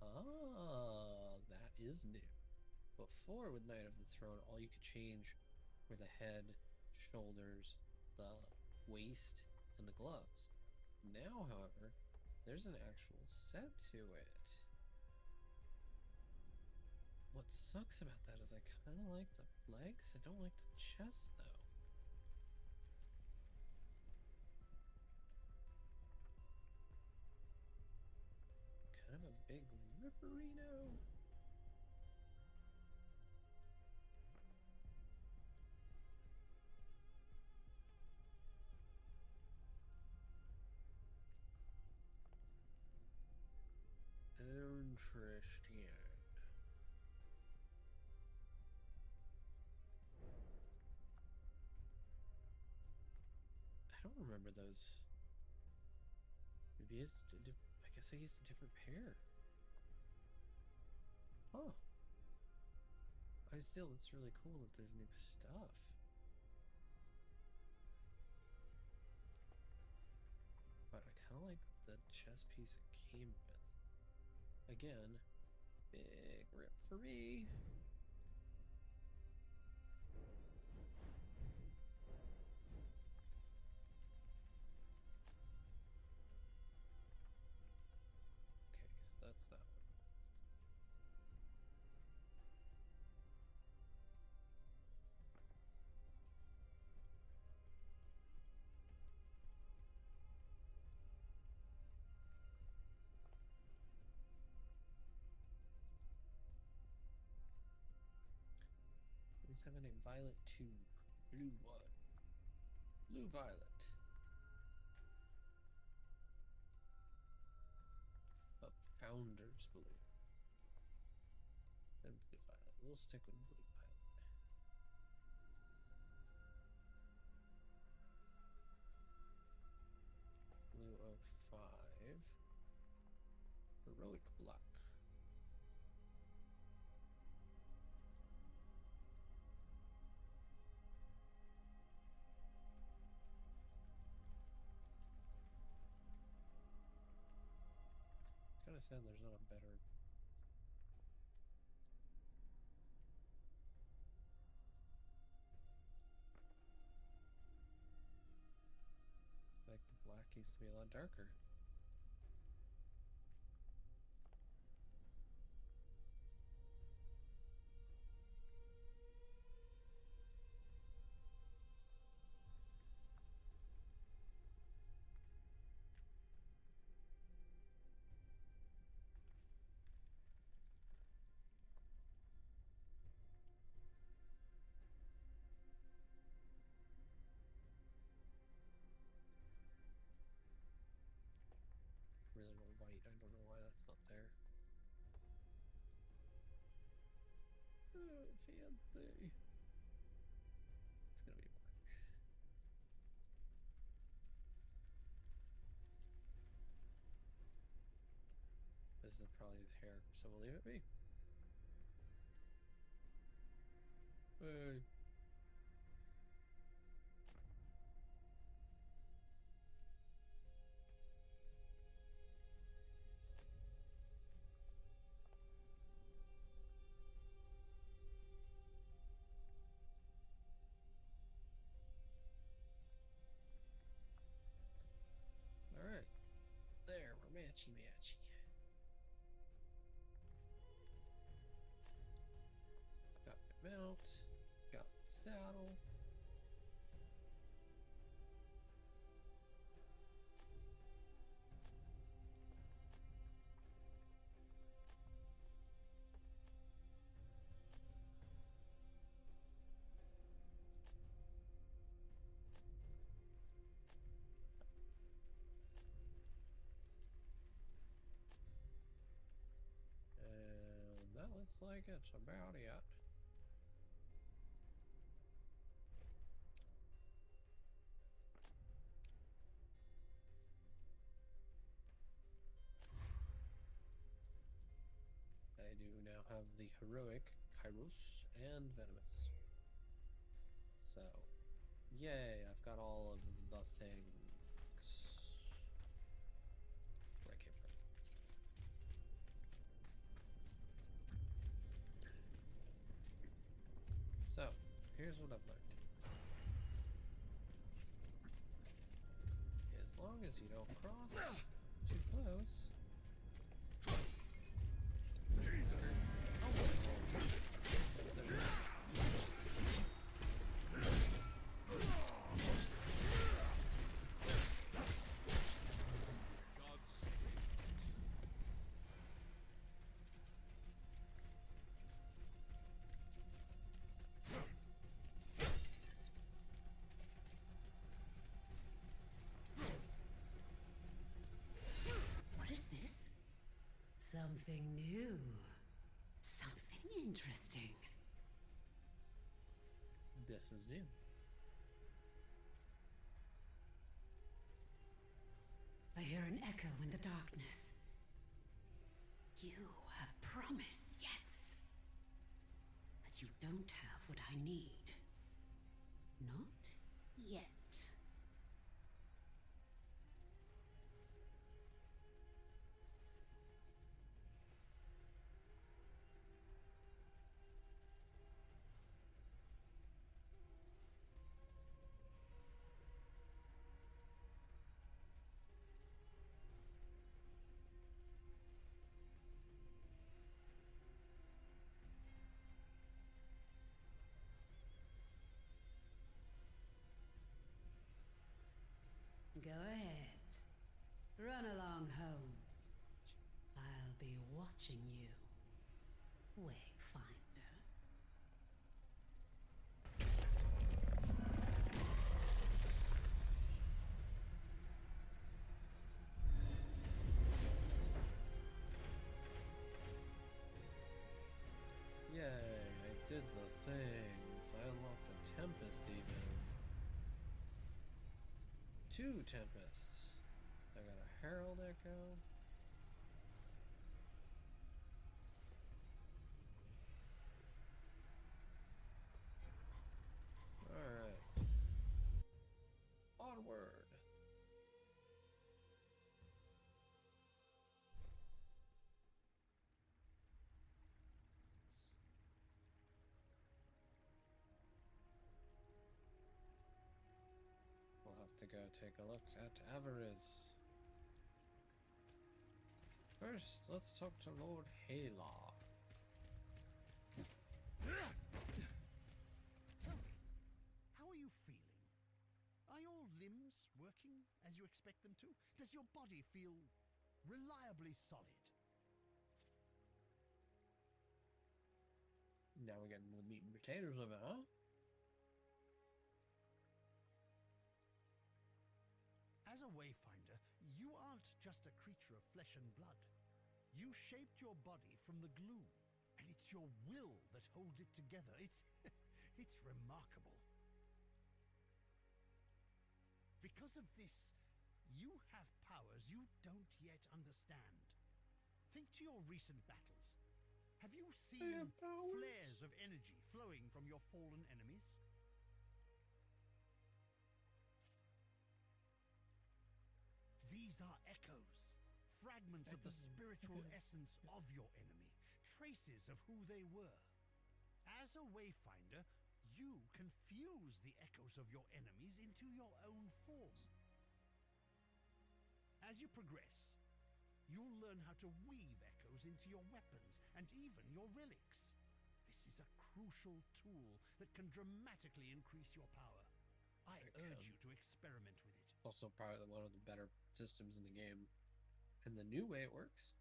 Ah, that is new. Before, with Knight of the Throne, all you could change were the head, shoulders, the waist, and the gloves. Now, however, there's an actual set to it. What sucks about that is I kind of like the legs. I don't like the chest, though. Kind of a big ripperino. Interesting. I don't remember those. Maybe I guess I used a different pair. Huh. still, it's really cool that there's new stuff. But I kind of like the chess piece it came with. Again, big rip for me. Okay, so that's that one. These have a name. Violet 2. Blue 1. Blue Violet. Oh, Founder's Blue. Then Blue Violet. We'll stick with Blue Violet. Blue of 5. Heroic Block. Kind of sad there's not a better. Like the black used to be a lot darker. Really want white. I don't know why that's not there. Oh, fancy. It's gonna be black. This is probably his hair, so we'll leave it be. Hey. Alright. There, we're matchy-matchy. Got my mount. Got my saddle. And that looks like it's about it. I do now have the heroic, Kairos, and venomous. So, yay, I've got all of the things. Where I came from. So, here's what I've learned. As long as you don't cross too close. What is this? Something new. Something interesting. This is new. I hear an echo in the darkness. You have promised, yes. But You don't have what I need. Not yet. Go ahead. Run along home. I'll be watching you, Wayfinder. Yay, I did the things. I unlocked the Tempest even. 2 Tempests. I got a Herald Echo. Alright. Onward. We'll have to go take a look at Avarice. First, let's talk to Lord Haylaw. Tell me, how are you feeling? Are your limbs working as you expect them to? Does your body feel reliably solid? Now we get into the meat and potatoes of it, huh? As a Wayfinder, you aren't just a creature of flesh and blood. You shaped your body from the glue, and it's your will that holds it together. It's remarkable. Because of this, you have powers you don't yet understand. Think to your recent battles. Have you seen flares of energy flowing from your fallen enemies? These are echoes, fragments of the spiritual essence of your enemy, traces of who they were. As a Wayfinder, you can fuse the echoes of your enemies into your own form. As you progress, you'll learn how to weave echoes into your weapons and even your relics. This is a crucial tool that can dramatically increase your power. I urge you to experiment with it. Also probably one of the better systems in the game. And the new way it works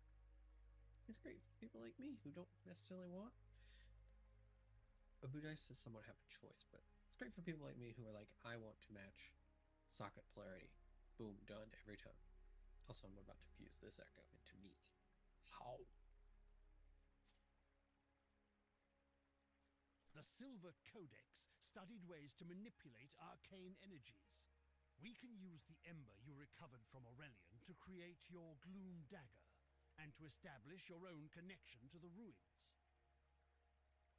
is great for people like me who don't necessarily want. It would be nice to somewhat have a choice, but it's great for people like me who are like, I want to match socket polarity. Boom, done every time. Also, I'm about to fuse this echo into me. How? The Silver Codex studied ways to manipulate arcane energies. We can use the ember you recovered from Aurelian to create your Gloom Dagger, and to establish your own connection to the ruins.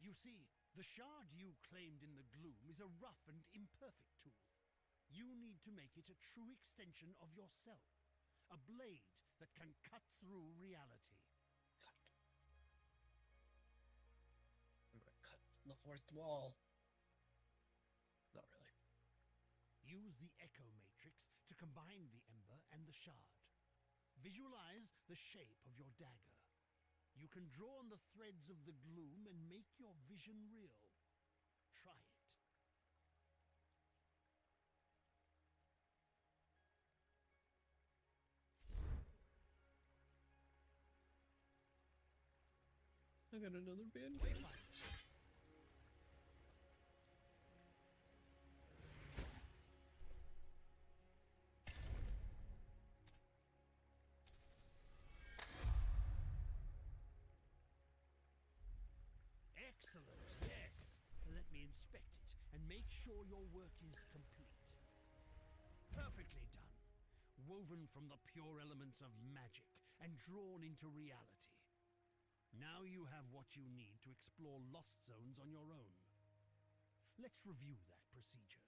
You see, the shard you claimed in the gloom is a rough and imperfect tool. You need to make it a true extension of yourself, a blade that can cut through reality. I'm gonna cut the fourth wall. Not really. Use the Echo Matrix to combine the ember and the shard. Visualize the shape of your dagger. You can draw on the threads of the gloom and make your vision real. Try it. I got another band. Excellent, yes. Let me inspect it and make sure your work is complete. Perfectly done. Woven from the pure elements of magic and drawn into reality. Now you have what you need to explore lost zones on your own. Let's review that procedure.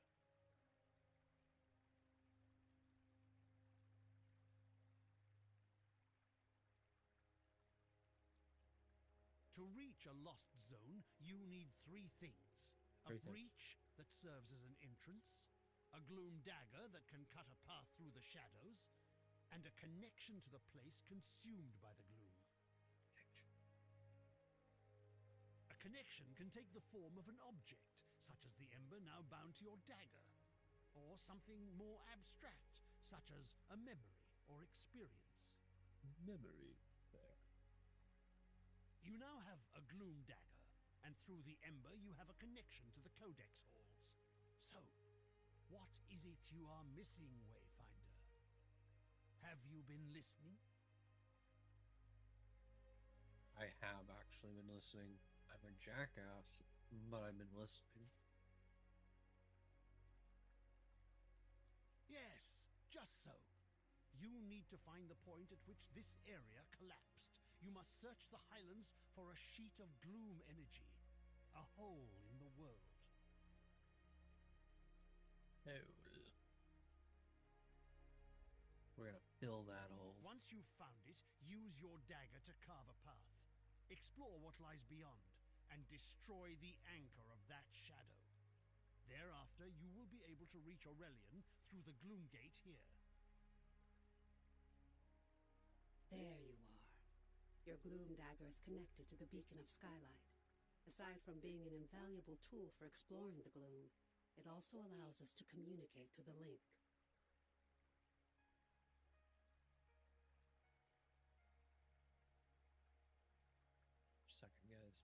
To reach a lost zone, you need three things. A breach that serves as an entrance, a gloom dagger that can cut a path through the shadows, and a connection to the place consumed by the gloom. A connection can take the form of an object, such as the ember now bound to your dagger, or something more abstract, such as a memory or experience. Memory. There. You now have a gloom dagger, and through the ember you have a connection to the codex halls. So, what is it you are missing, Wayfinder? Have you been listening? I have actually been listening. I'm a jackass, but I've been listening. Yes, just so. You need to find the point at which this area collapsed. You must search the highlands for a sheet of gloom energy, a hole in the world. Hole. We're gonna fill that hole. Once you've found it, use your dagger to carve a path. Explore what lies beyond, and destroy the anchor of that shadow. Thereafter, you will be able to reach Aurelian through the gloom gate here. There you are. Your gloom dagger is connected to the beacon of skylight. Aside from being an invaluable tool for exploring the gloom, it also allows us to communicate through the link. Second, guys.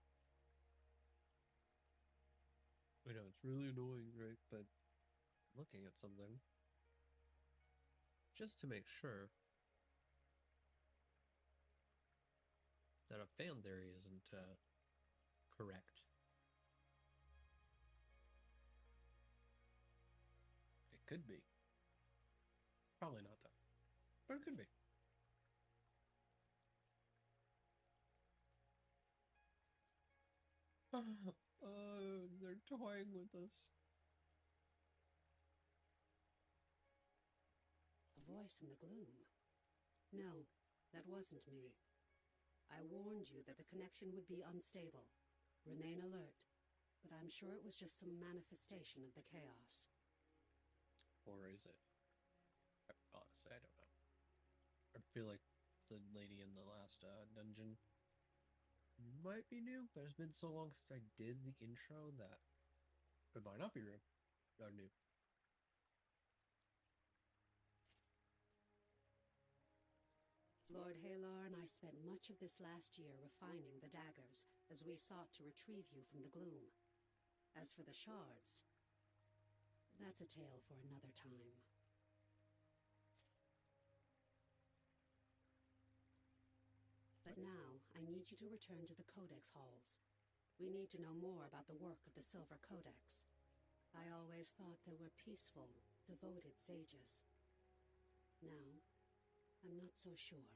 I know it's really annoying, right? But looking at something just to make sure that a fan theory isn't correct. It could be. Probably not though, but it could be. They're toying with us. A voice in the gloom. No, that wasn't me. I warned you that the connection would be unstable. Remain alert, but I'm sure it was just some manifestation of the chaos. Or is it? Honestly, I don't know. I feel like the lady in the last dungeon might be new, but it's been so long since I did the intro that it might not be new. Lord Halar and I spent much of this last year refining the daggers as we sought to retrieve you from the gloom. As for the shards, that's a tale for another time. But now, I need you to return to the Codex halls. We need to know more about the work of the Silver Codex. I always thought they were peaceful, devoted sages. Now, I'm not so sure.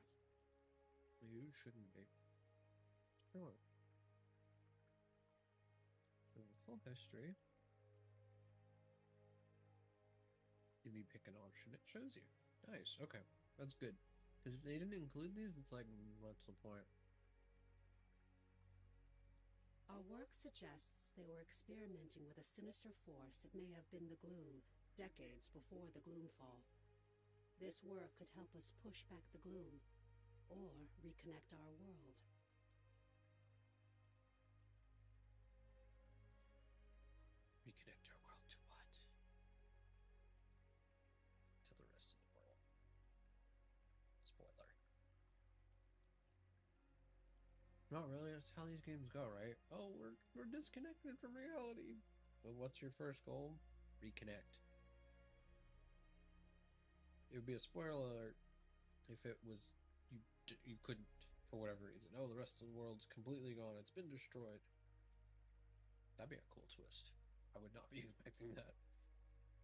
You shouldn't be. Sure. Full history. If you pick an option, it shows you. Nice, okay. That's good. Because if they didn't include these, it's like, what's the point? Our work suggests they were experimenting with a sinister force that may have been the gloom, decades before the Gloomfall. This work could help us push back the gloom, or reconnect our world. Reconnect our world to what? To the rest of the world. Spoiler. Not really, that's how these games go, right? Oh, we're disconnected from reality. Well, what's your first goal? Reconnect. It would be a spoiler alert if it was you couldn't for whatever reason. Oh, the rest of the world's completely gone. It's been destroyed. That'd be a cool twist. I would not be expecting that.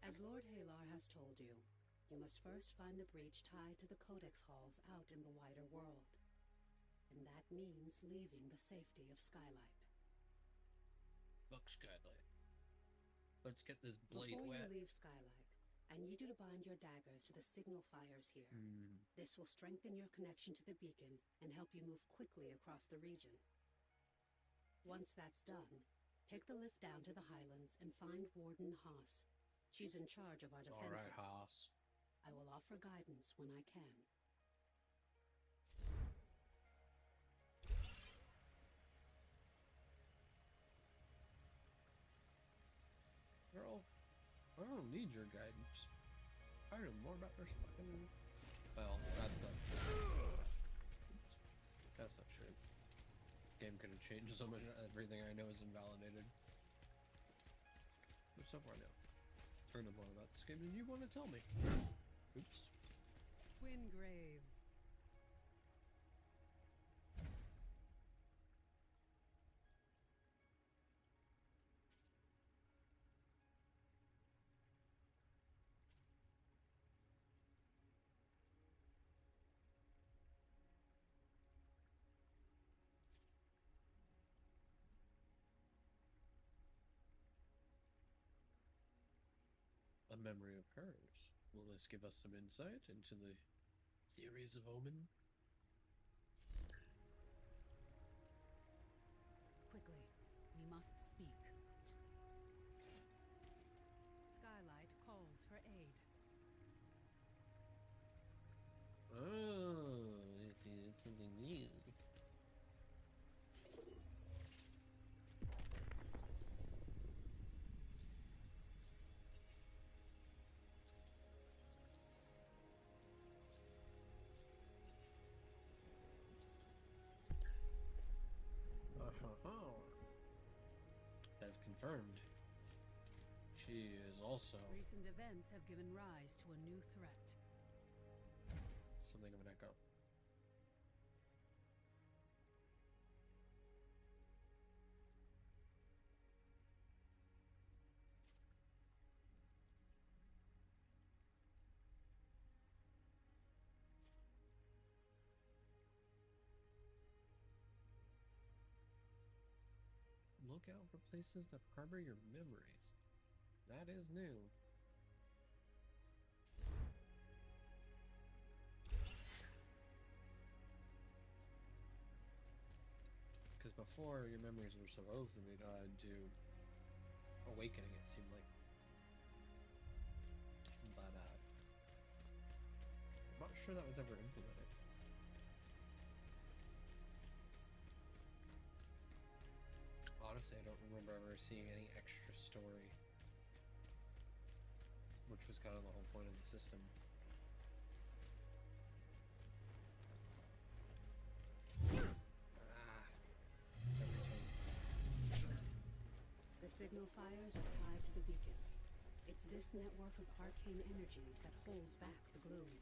As Lord Halar has told you, you must first find the breach tied to the Codex halls out in the wider world. and that means leaving the safety of Skylight. Fuck Skylight. Let's get this blade Before wet. you leave Skylight, I need you to bind your daggers to the signal fires here. This will strengthen your connection to the beacon and help you move quickly across the region. Once that's done, take the lift down to the Highlands and find Warden Haas. She's in charge of our defenses. Alright, Haas. I will offer guidance when I can. Girl, I don't need your guidance. I know more about this fucking... Well, that's not... That's not true. Game could have changed so much, everything I know is invalidated. But so far, no. I know more about this game than you want to tell me. Oops. Wingrave. A memory of hers. Will this give us some insight into the theories of Omen? Quickly, we must speak. Skylight calls for aid. Oh, I see, it's something new. Have confirmed. She is also Recent events have given rise to a new threat. something of an echo. Look out for places that harbor your memories. That is new. Because before, your memories were supposed to be tied to awakening, it seemed like. But, I'm not sure that was ever implemented. Honestly, I don't remember ever seeing any extra story, which was kind of the whole point of the system. The signal fires are tied to the beacon. It's this network of arcane energies that holds back the gloom.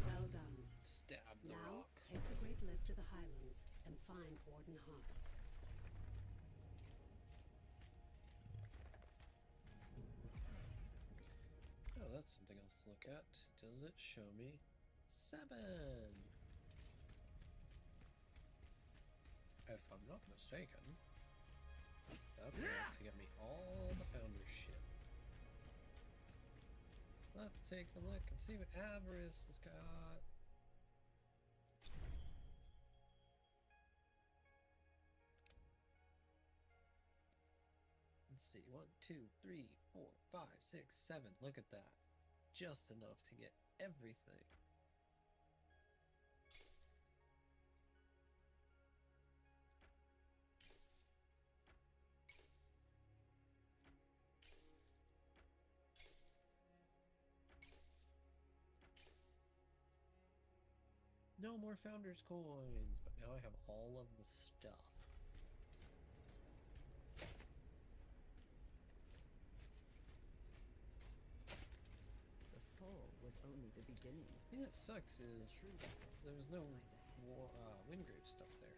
Well done. Stab the Now, rock. take the Great Lift to the Highlands and find Warden Haas. Oh, that's something else to look at. Does it show me 7? If I'm not mistaken, that's enough to get me all the founder shit. Let's take a look and see what Avarice has got. Let's see, 1, 2, 3, 4, 5, 6, 7. Look at that. Just enough to get everything. No more Founders coins, but now I have all of the stuff. The fall was only the beginning. The thing that sucks is there was no Wingrave stuff there.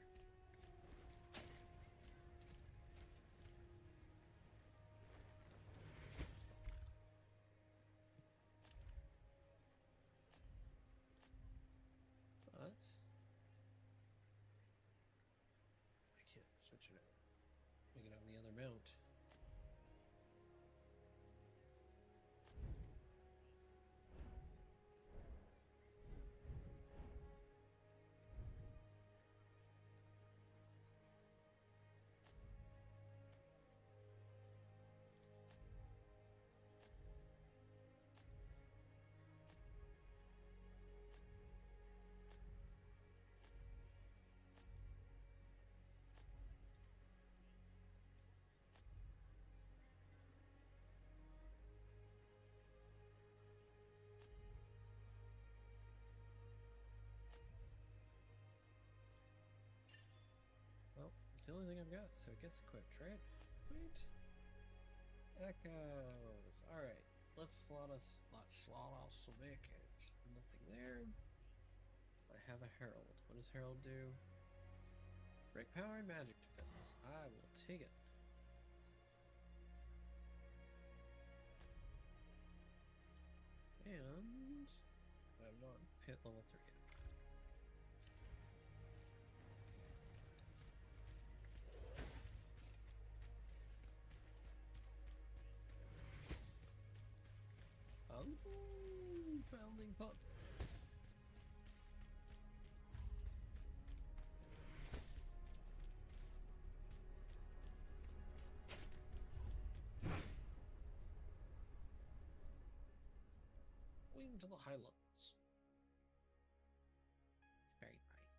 that. I can't switch it out. We can have the other mount. Well, it's the only thing I've got, so it gets equipped, right? Right? Echoes. Alright, let's slot out some echoes. Nothing there. I have a herald. What does herald do? Break power and magic defense. I will take it. And I'm not hit level 3 yet. Founding pup. Wing to the Highlands. It's very nice.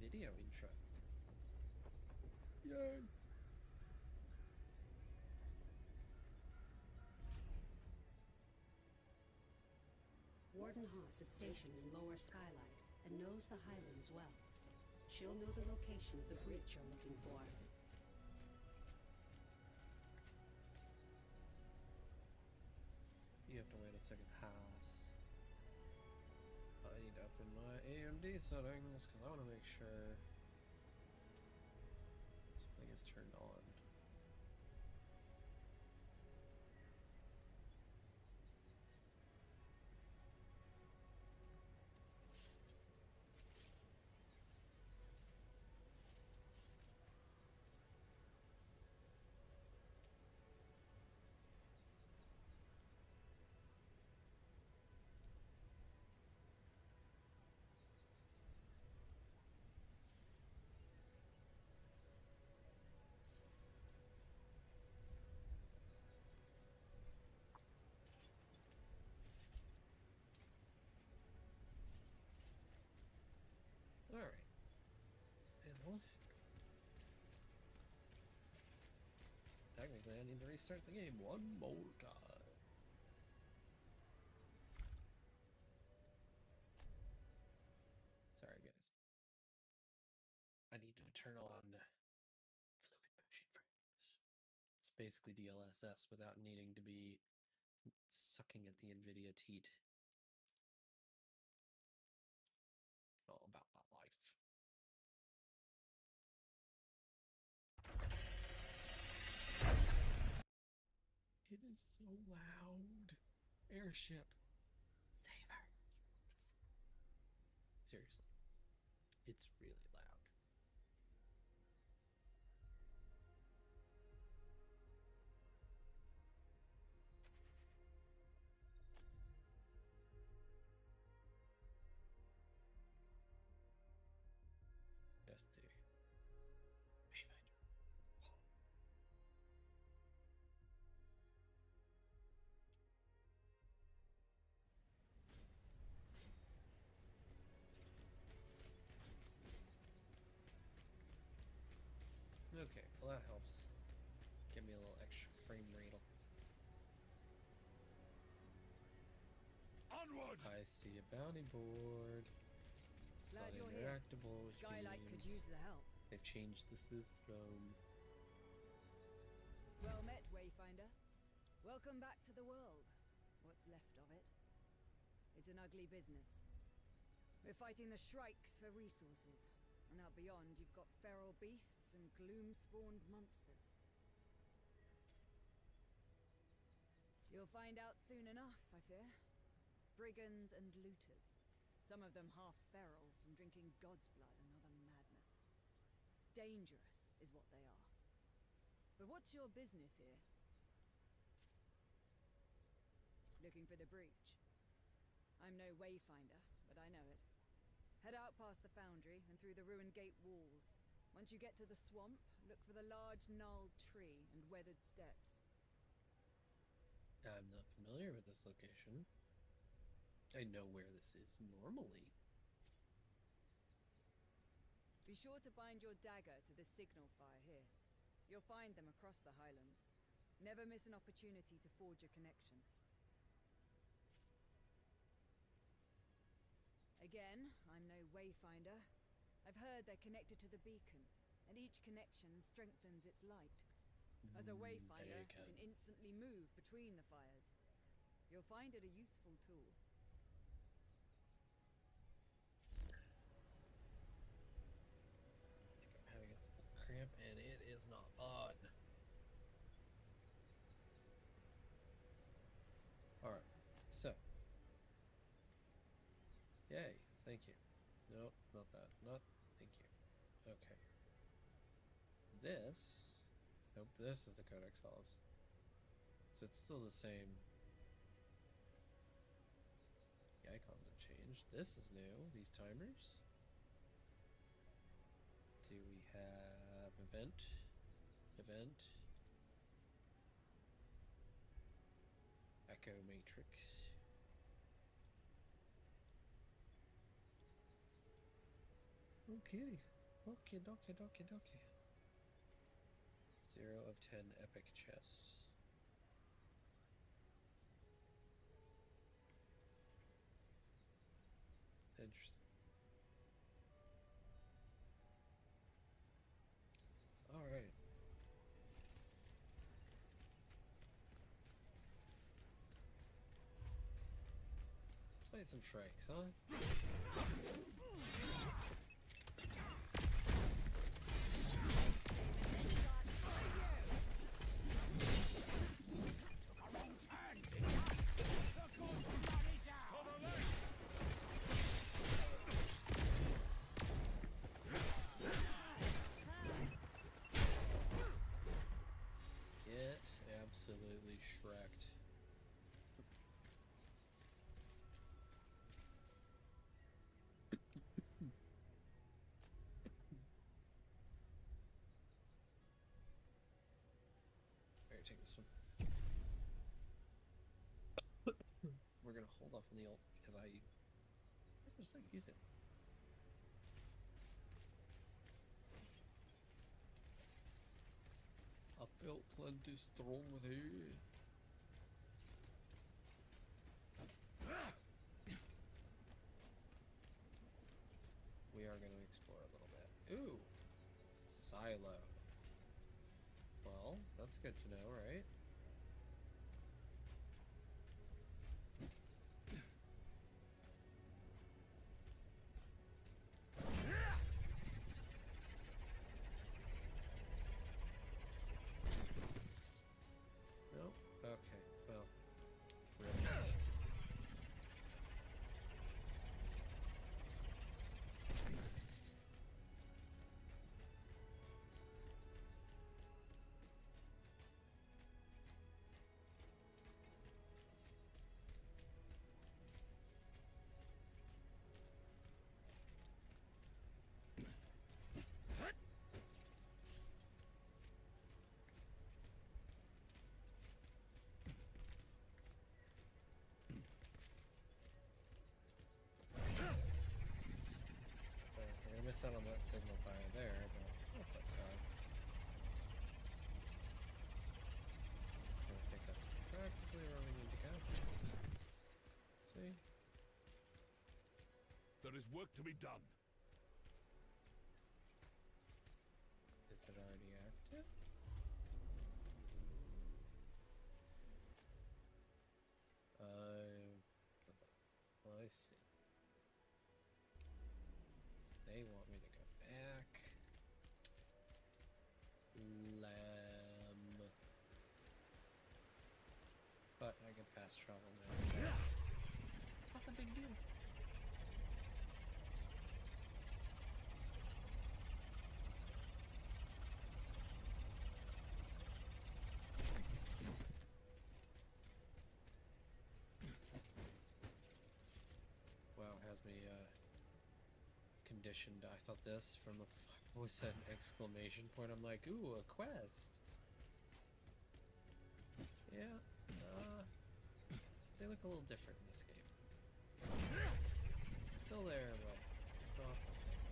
Video intro. Yay! Warden Haas is stationed in Lower Skylight and knows the Highlands well. She'll know the location of the breach you're looking for. You have to wait a second, Haas. I need to open my AMD settings because I want to make sure something is turned on. Alright. And technically I need to restart the game one more time. Sorry guys. I need to turn on fluid motion frames. It's basically DLSS without needing to be sucking at the NVIDIA teat. All about that life. It is so loud. Airship. Save our youth. Seriously. It's really loud. Yes, dear. Wayfinder. Okay, well that helps. Give me a little extra frame rate. Onward! I see a bounty board. It's not Glad you're here. interactable, which Skylight could means use the help. they've changed the system. Well met, Wayfinder. Welcome back to the world. What's left of it. It's an ugly business. We're fighting the Shrikes for resources. And out beyond, you've got feral beasts and gloom-spawned monsters. You'll find out soon enough, I fear. Brigands and looters. Some of them half feral from drinking God's blood and other madness. Dangerous is what they are. But what's your business here? Looking for the breach. I'm no Wayfinder, but I know it. Head out past the foundry and through the ruined gate walls. Once you get to the swamp, look for the large gnarled tree and weathered steps. I'm not familiar with this location. I know where this is normally. Be sure to bind your dagger to the signal fire here. You'll find them across the Highlands. Never miss an opportunity to forge a connection. Again, I'm no Wayfinder. I've heard they're connected to the beacon, and each connection strengthens its light. As a Wayfinder, you can instantly move between the fires. You'll find it a useful tool. I'm having a cramp and it is not fun. Alright, so. Yay, thank you. Nope, not that. Not thank you. Okay. This. Nope, this is the Codex Halls. So it's still the same. The icons have changed. This is new, these timers. Do we have event? Event. Echo Matrix. Okay. Okay, dokie. 0 of 10 epic chests. Interesting. Alright. Let's fight some Shrikes, huh? Absolutely shreked. Alright, take this one. We're gonna hold off on the ult because I just don't use it. I felt plenty strong with you. We are going to explore a little bit. Ooh! Silo. Well, that's good to know, right? Okay, well, really. Miss out on that signal fire there, but that's okay. It's gonna take us practically where we need to go. See? There is work to be done. Is it already active? I see. they want me to go back. Lamb. But I can fast travel now, so not a big deal. Wow, it has me conditioned. I thought this from the was an exclamation point. I'm like, ooh, a quest. Yeah, they look a little different in this game. Still there, but not the same.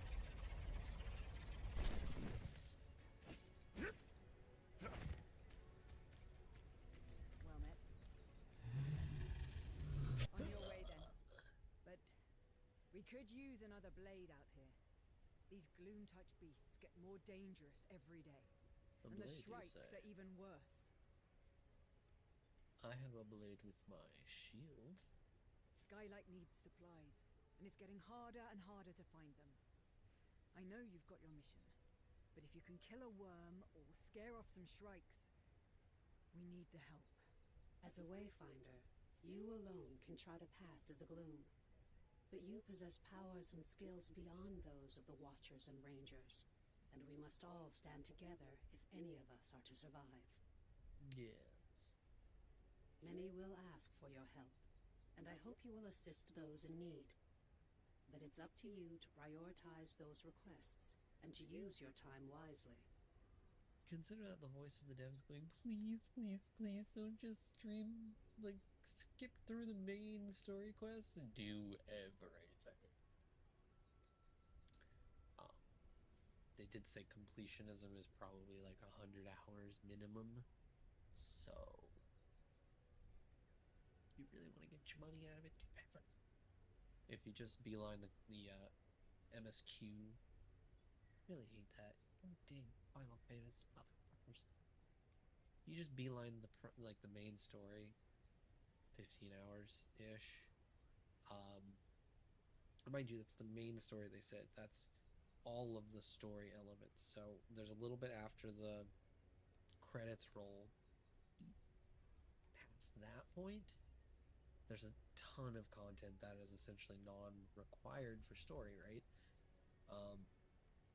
Well met. On your way then. But we could use another blade out here. These gloom-touch beasts get more dangerous every day. And the shrikes are even worse. I have a blade with my shield. Skylight needs supplies, and it's getting harder and harder to find them. I know you've got your mission, but if you can kill a worm or scare off some shrikes, we need the help. As a Wayfinder, you alone can chart a path through the gloom. But you possess powers and skills beyond those of the Watchers and Rangers, and we must all stand together if any of us are to survive. Yes. Many will ask for your help, and I hope you will assist those in need. But it's up to you to prioritize those requests, and to use your time wisely. Consider that the voice of the devs going, please, please, please, don't just stream, like, skip through the main story quests and do everything. They did say completionism is probably like 100 hours minimum, so you really want to get your money out of it, do everything. If you just beeline the MSQ, really hate that. Oh dang, final betas, motherfuckers. You just beeline the main story, 15 hours ish. Mind you, that's the main story. They said that's all of the story elements. So there's a little bit after the credits roll. Past that point, there's a ton of content that is essentially non-required for story, right?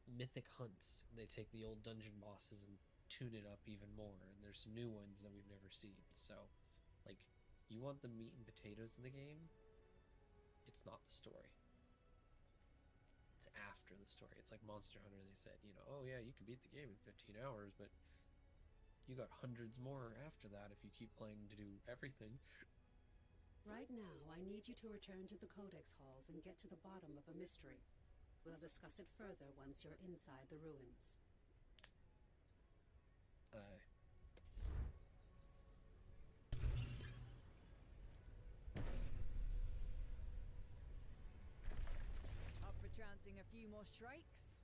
Mythic hunts, they take the old dungeon bosses and tune it up even more, and there's some new ones that we've never seen. So, like, you want the meat and potatoes of the game, it's not the story. It's after the story. It's like Monster Hunter, they said, you know, oh yeah, you can beat the game in 15 hours, but you got hundreds more after that if you keep playing to do everything. Right now, I need you to return to the Codex Halls and get to the bottom of a mystery. We'll discuss it further once you're inside the ruins. Up for trouncing a few more shrikes?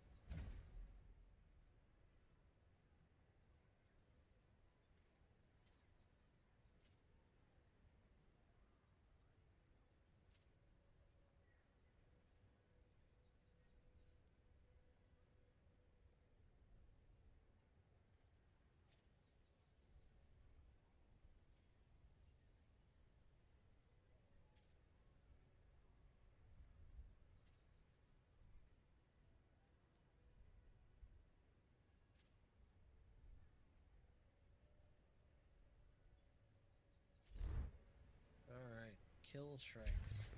Alright, kill shrikes.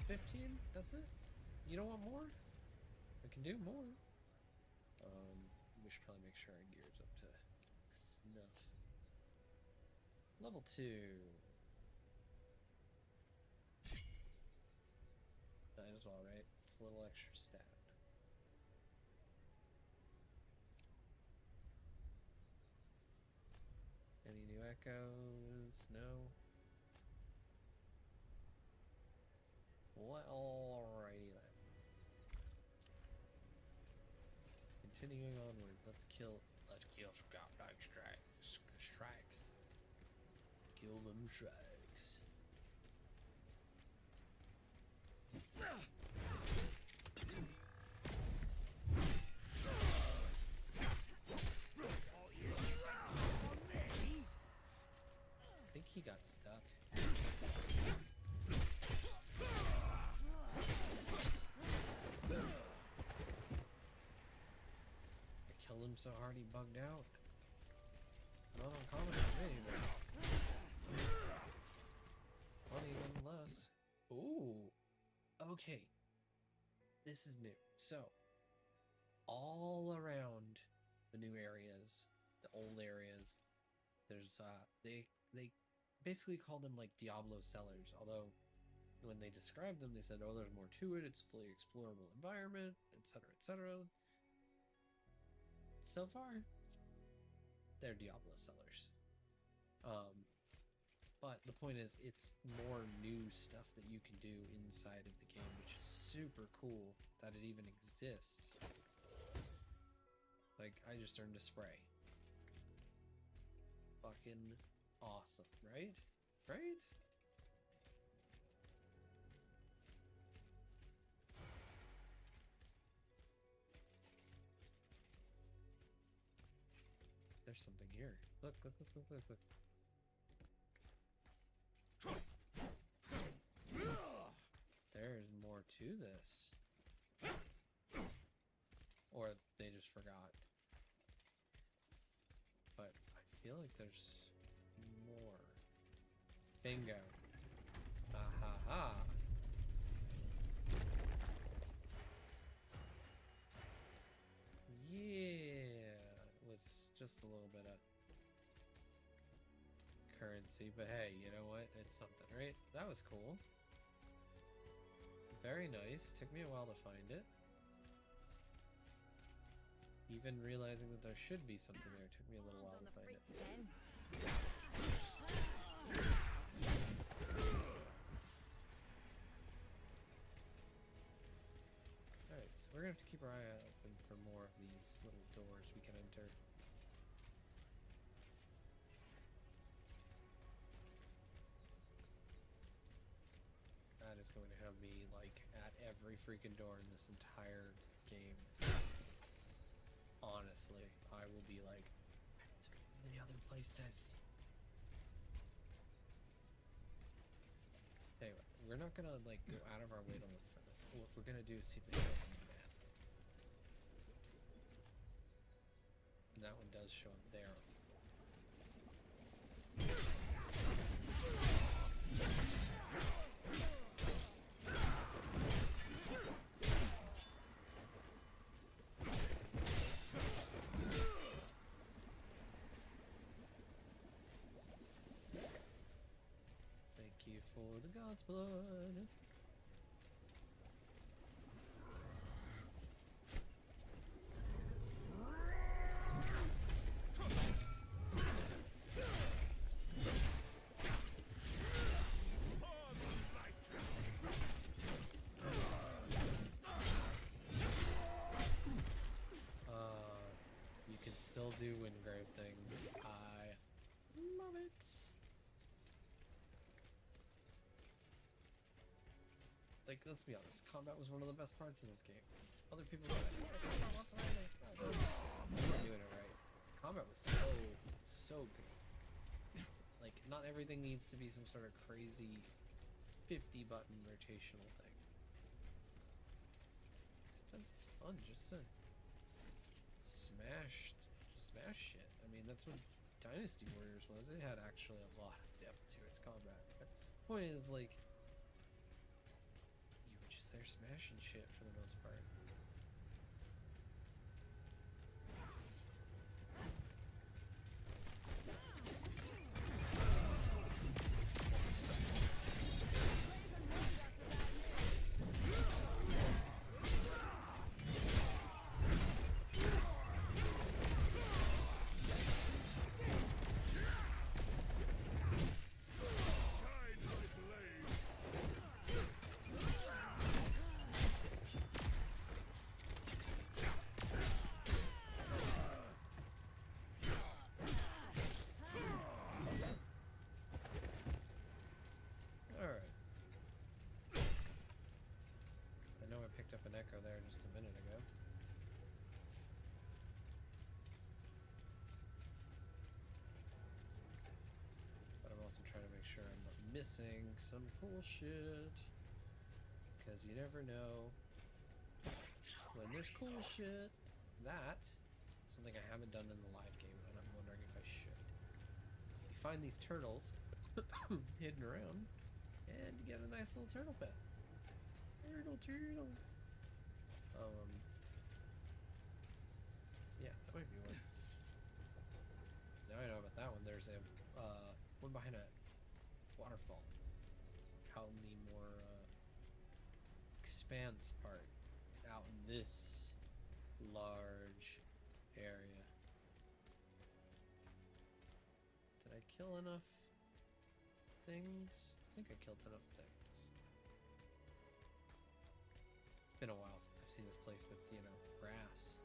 15? That's it? You don't want more? I can do more. We should probably make sure our gear's up to snuff. Level 2. Might as well, right? It's a little extra stat. Any new echoes? No? Well, alrighty then. Continuing onward, let's kill some goddamn strikes. Kill them shrikes. him so hard he bugged out. Not uncommon for me, but funny nonetheless. Ooh, okay. This is new. So, all around the new areas, the old areas, there's they basically call them like Diablo cellars. Although when they described them, they said, "Oh, there's more to it. It's a fully explorable environment, etc., etc." So far, they're Diablo cellars. But the point is, it's more new stuff that you can do inside of the game, which is super cool that it even exists. Like, I just earned a spray. Fucking awesome, right? Right? There's something here. Look, look, look, look, look, look. There's more to this. Or they just forgot. But I feel like there's more. Bingo. Ah ha ha. Yeah. It was just a little bit of currency, but hey, you know what? It's something, right? That was cool. Very nice. Took me a while to find it. Even realizing that there should be something there took me a little while to find it. Alright, so we're gonna have to keep our eye open for more of these little doors we can enter. That is going to have me, like, at every freaking door in this entire game. Honestly, I will be like, I have to go to the other places. Tell you what, we're not gonna, like, go out of our way to look for them. What we're gonna do is see if they show up on the map. And that one does show up there. Thank you for the God's blood. You can still do Windgrave things. I love it. Like, let's be honest, combat was one of the best parts of this game. Other people were like, oh, what's the nice part? You were doing it right. Combat was so good. Like, not everything needs to be some sort of crazy 50-button rotational thing. Sometimes it's fun just to smash shit. I mean, that's what Dynasty Warriors was. It had actually a lot of depth to its combat. But the point is, like, you were just there smashing shit for the most part. Up an echo there just a minute ago. But I'm also trying to make sure I'm not missing some cool shit. Because you never know when there's cool shit. That Something I haven't done in the live game, and I'm wondering if I should. You find these turtles hidden around, and you get a nice little turtle pet. Turtle. So yeah, that might be worth. Now I know about that one. There's a one behind a waterfall out in the more expanse part, out in this large area. Did I kill enough things? I think I killed enough things. It's been a while since I've seen this place with, you know, grass.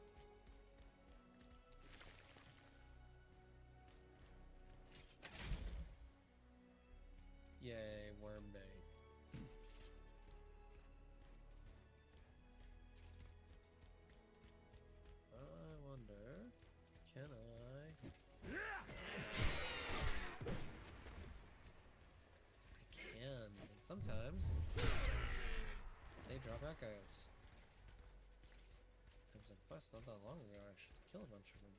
Yay, worm bait. I wonder, can I? I can, and sometimes they drop echoes. There was a quest not that long ago, I should kill a bunch of them.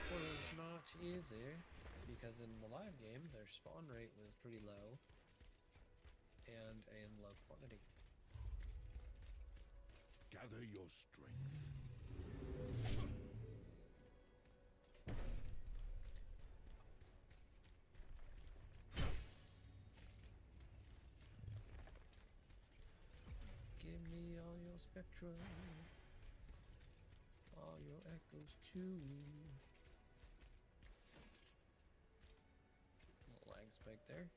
Was not easy, because in the live game their spawn rate was pretty low and in low quantity. Gather your strength. Give me all your spectra, all your echoes too. Little lag spike there.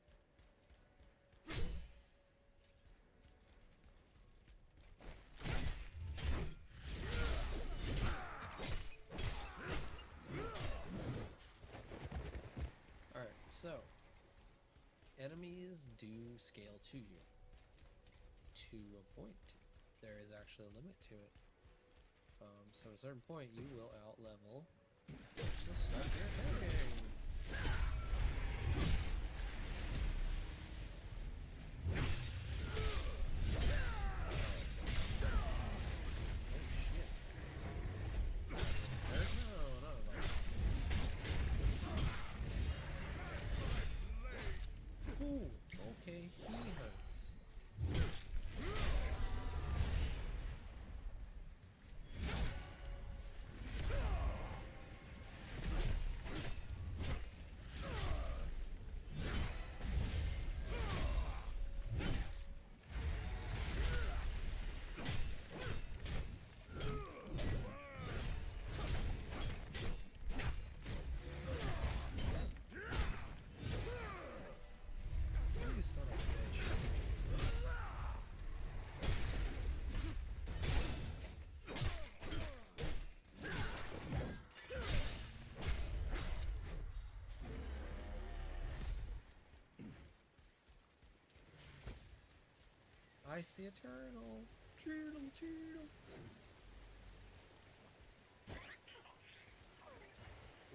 Alright, so enemies do scale to you to a point. There is actually a limit to it. So at a certain point you will out-level the stuff you're attacking. Okay, he hurts. You son of a bitch. I see a turtle. Turtle.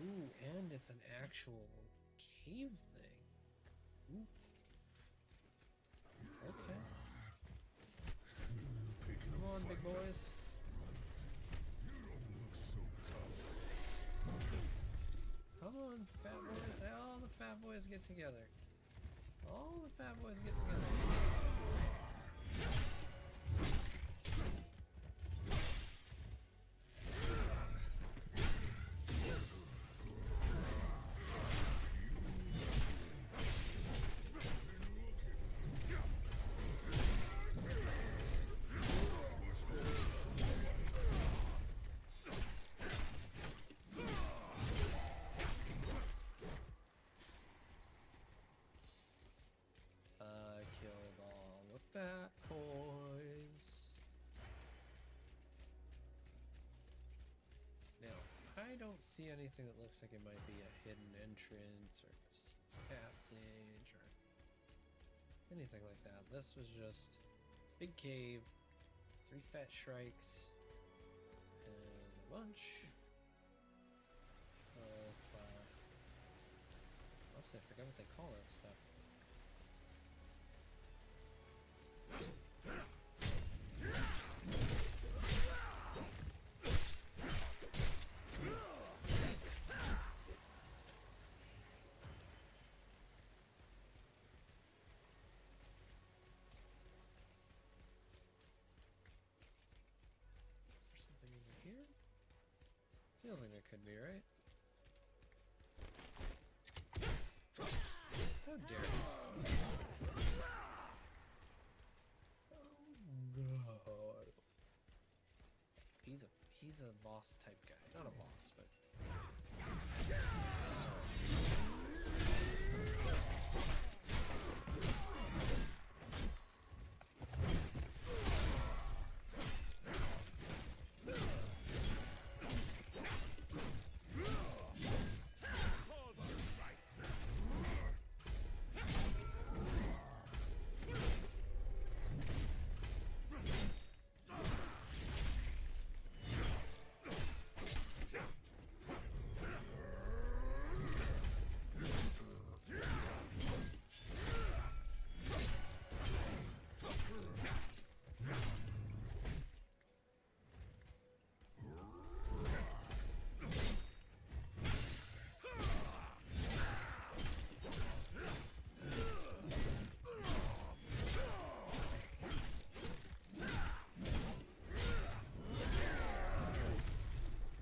Ooh, and it's an actual cave thing. Ooh. Okay. Come on, big boys. Come on, fat boys. All the fat boys get together. All the fat boys get together. Killed all the fat boys. Now, I don't see anything that looks like it might be a hidden entrance or a passage or anything like that. This was just a big cave, 3 fat shrikes, and a bunch of, honestly, I forgot what they call that stuff. me, right? How dare you? Oh, God. He's a boss type guy. Not a boss, but...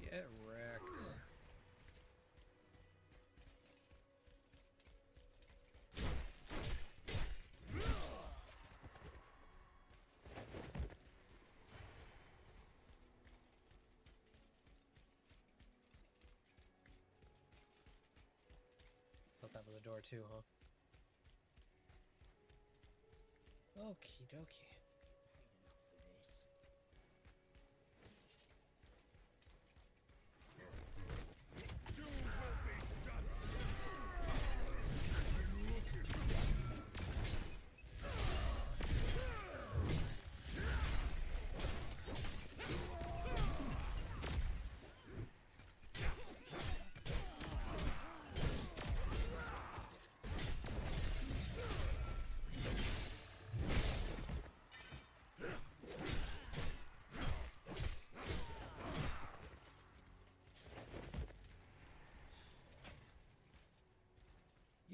Get wrecked. Thought that was a door too, huh? Okie dokie.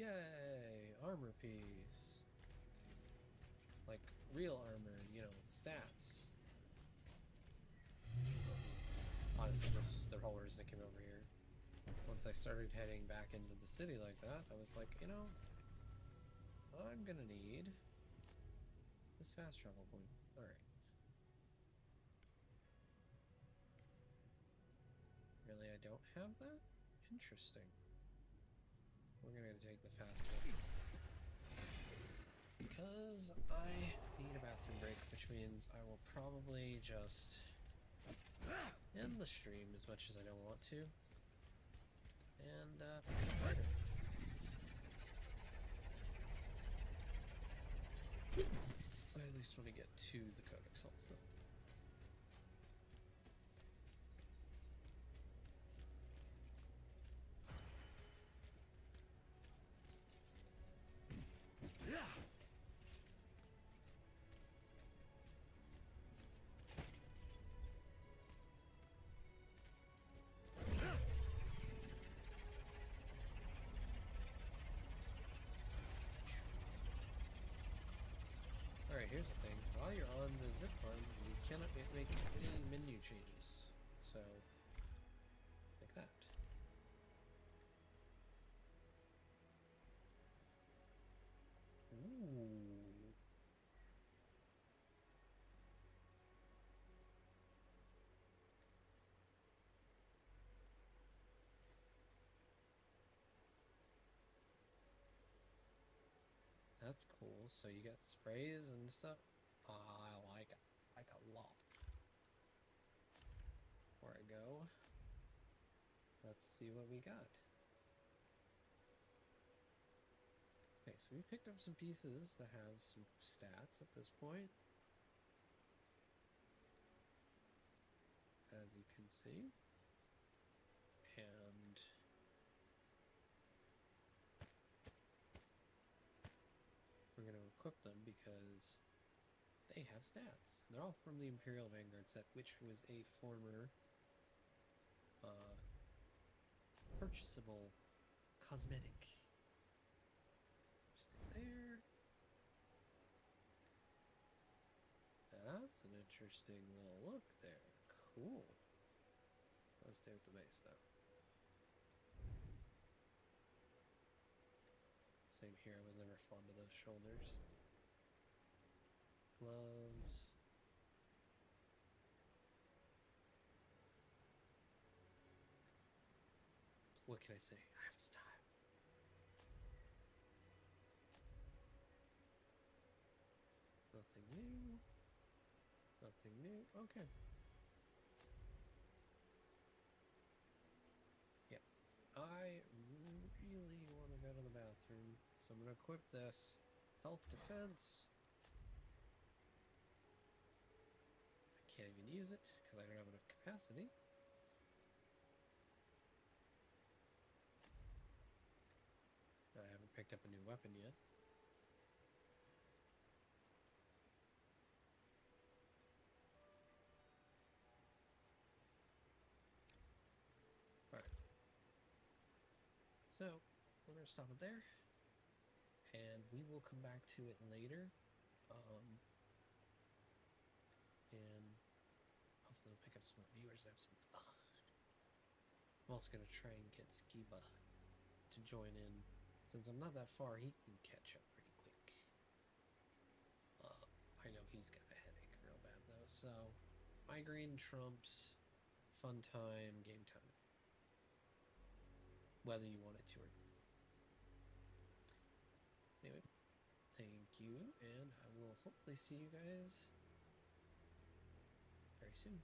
Yay! Armor piece. Like real armor, you know, with stats. Honestly, this was the whole reason I came over here. Once I started heading back into the city like that, I was like, you know, I'm gonna need this fast travel point. Alright. Really, I don't have that? Interesting. We're gonna take the fast one. Because I need a bathroom break, which means I will probably just end the stream as much as I don't want to. And, pick it up later. I at least want to get to the Codex also. Alright, here's the thing. While you're on the zip line, you cannot make any menu changes. So, like that. Ooh. That's cool. So you got sprays and stuff. I like it. Like a lot. Before I go, let's see what we got. Okay, so we picked up some pieces that have some stats at this point. As you can see. And we're going to equip them because they have stats. And they're all from the Imperial Vanguard set, which was a former purchasable cosmetic. Stay there. That's an interesting little look there. Cool. I'll stay with the base though. Same here, I was never fond of those shoulders. Gloves. What can I say? I have a style. Nothing new. Nothing new. Okay. Yeah. I really want to go to the bathroom, so I'm going to equip this. Health defense. I can't even use it because I don't have enough capacity. I haven't picked up a new weapon yet. Alright. So, we're going to stop it there. And we will come back to it later. And hopefully we'll pick up some more viewers and have some fun. I'm also going to try and get Skiba to join in. Since I'm not that far, he can catch up pretty quick. I know he's got a headache real bad though, so migraine trumps fun time, game time. Whether you want it to or not. Anyway, thank you, and I will hopefully see you guys very soon.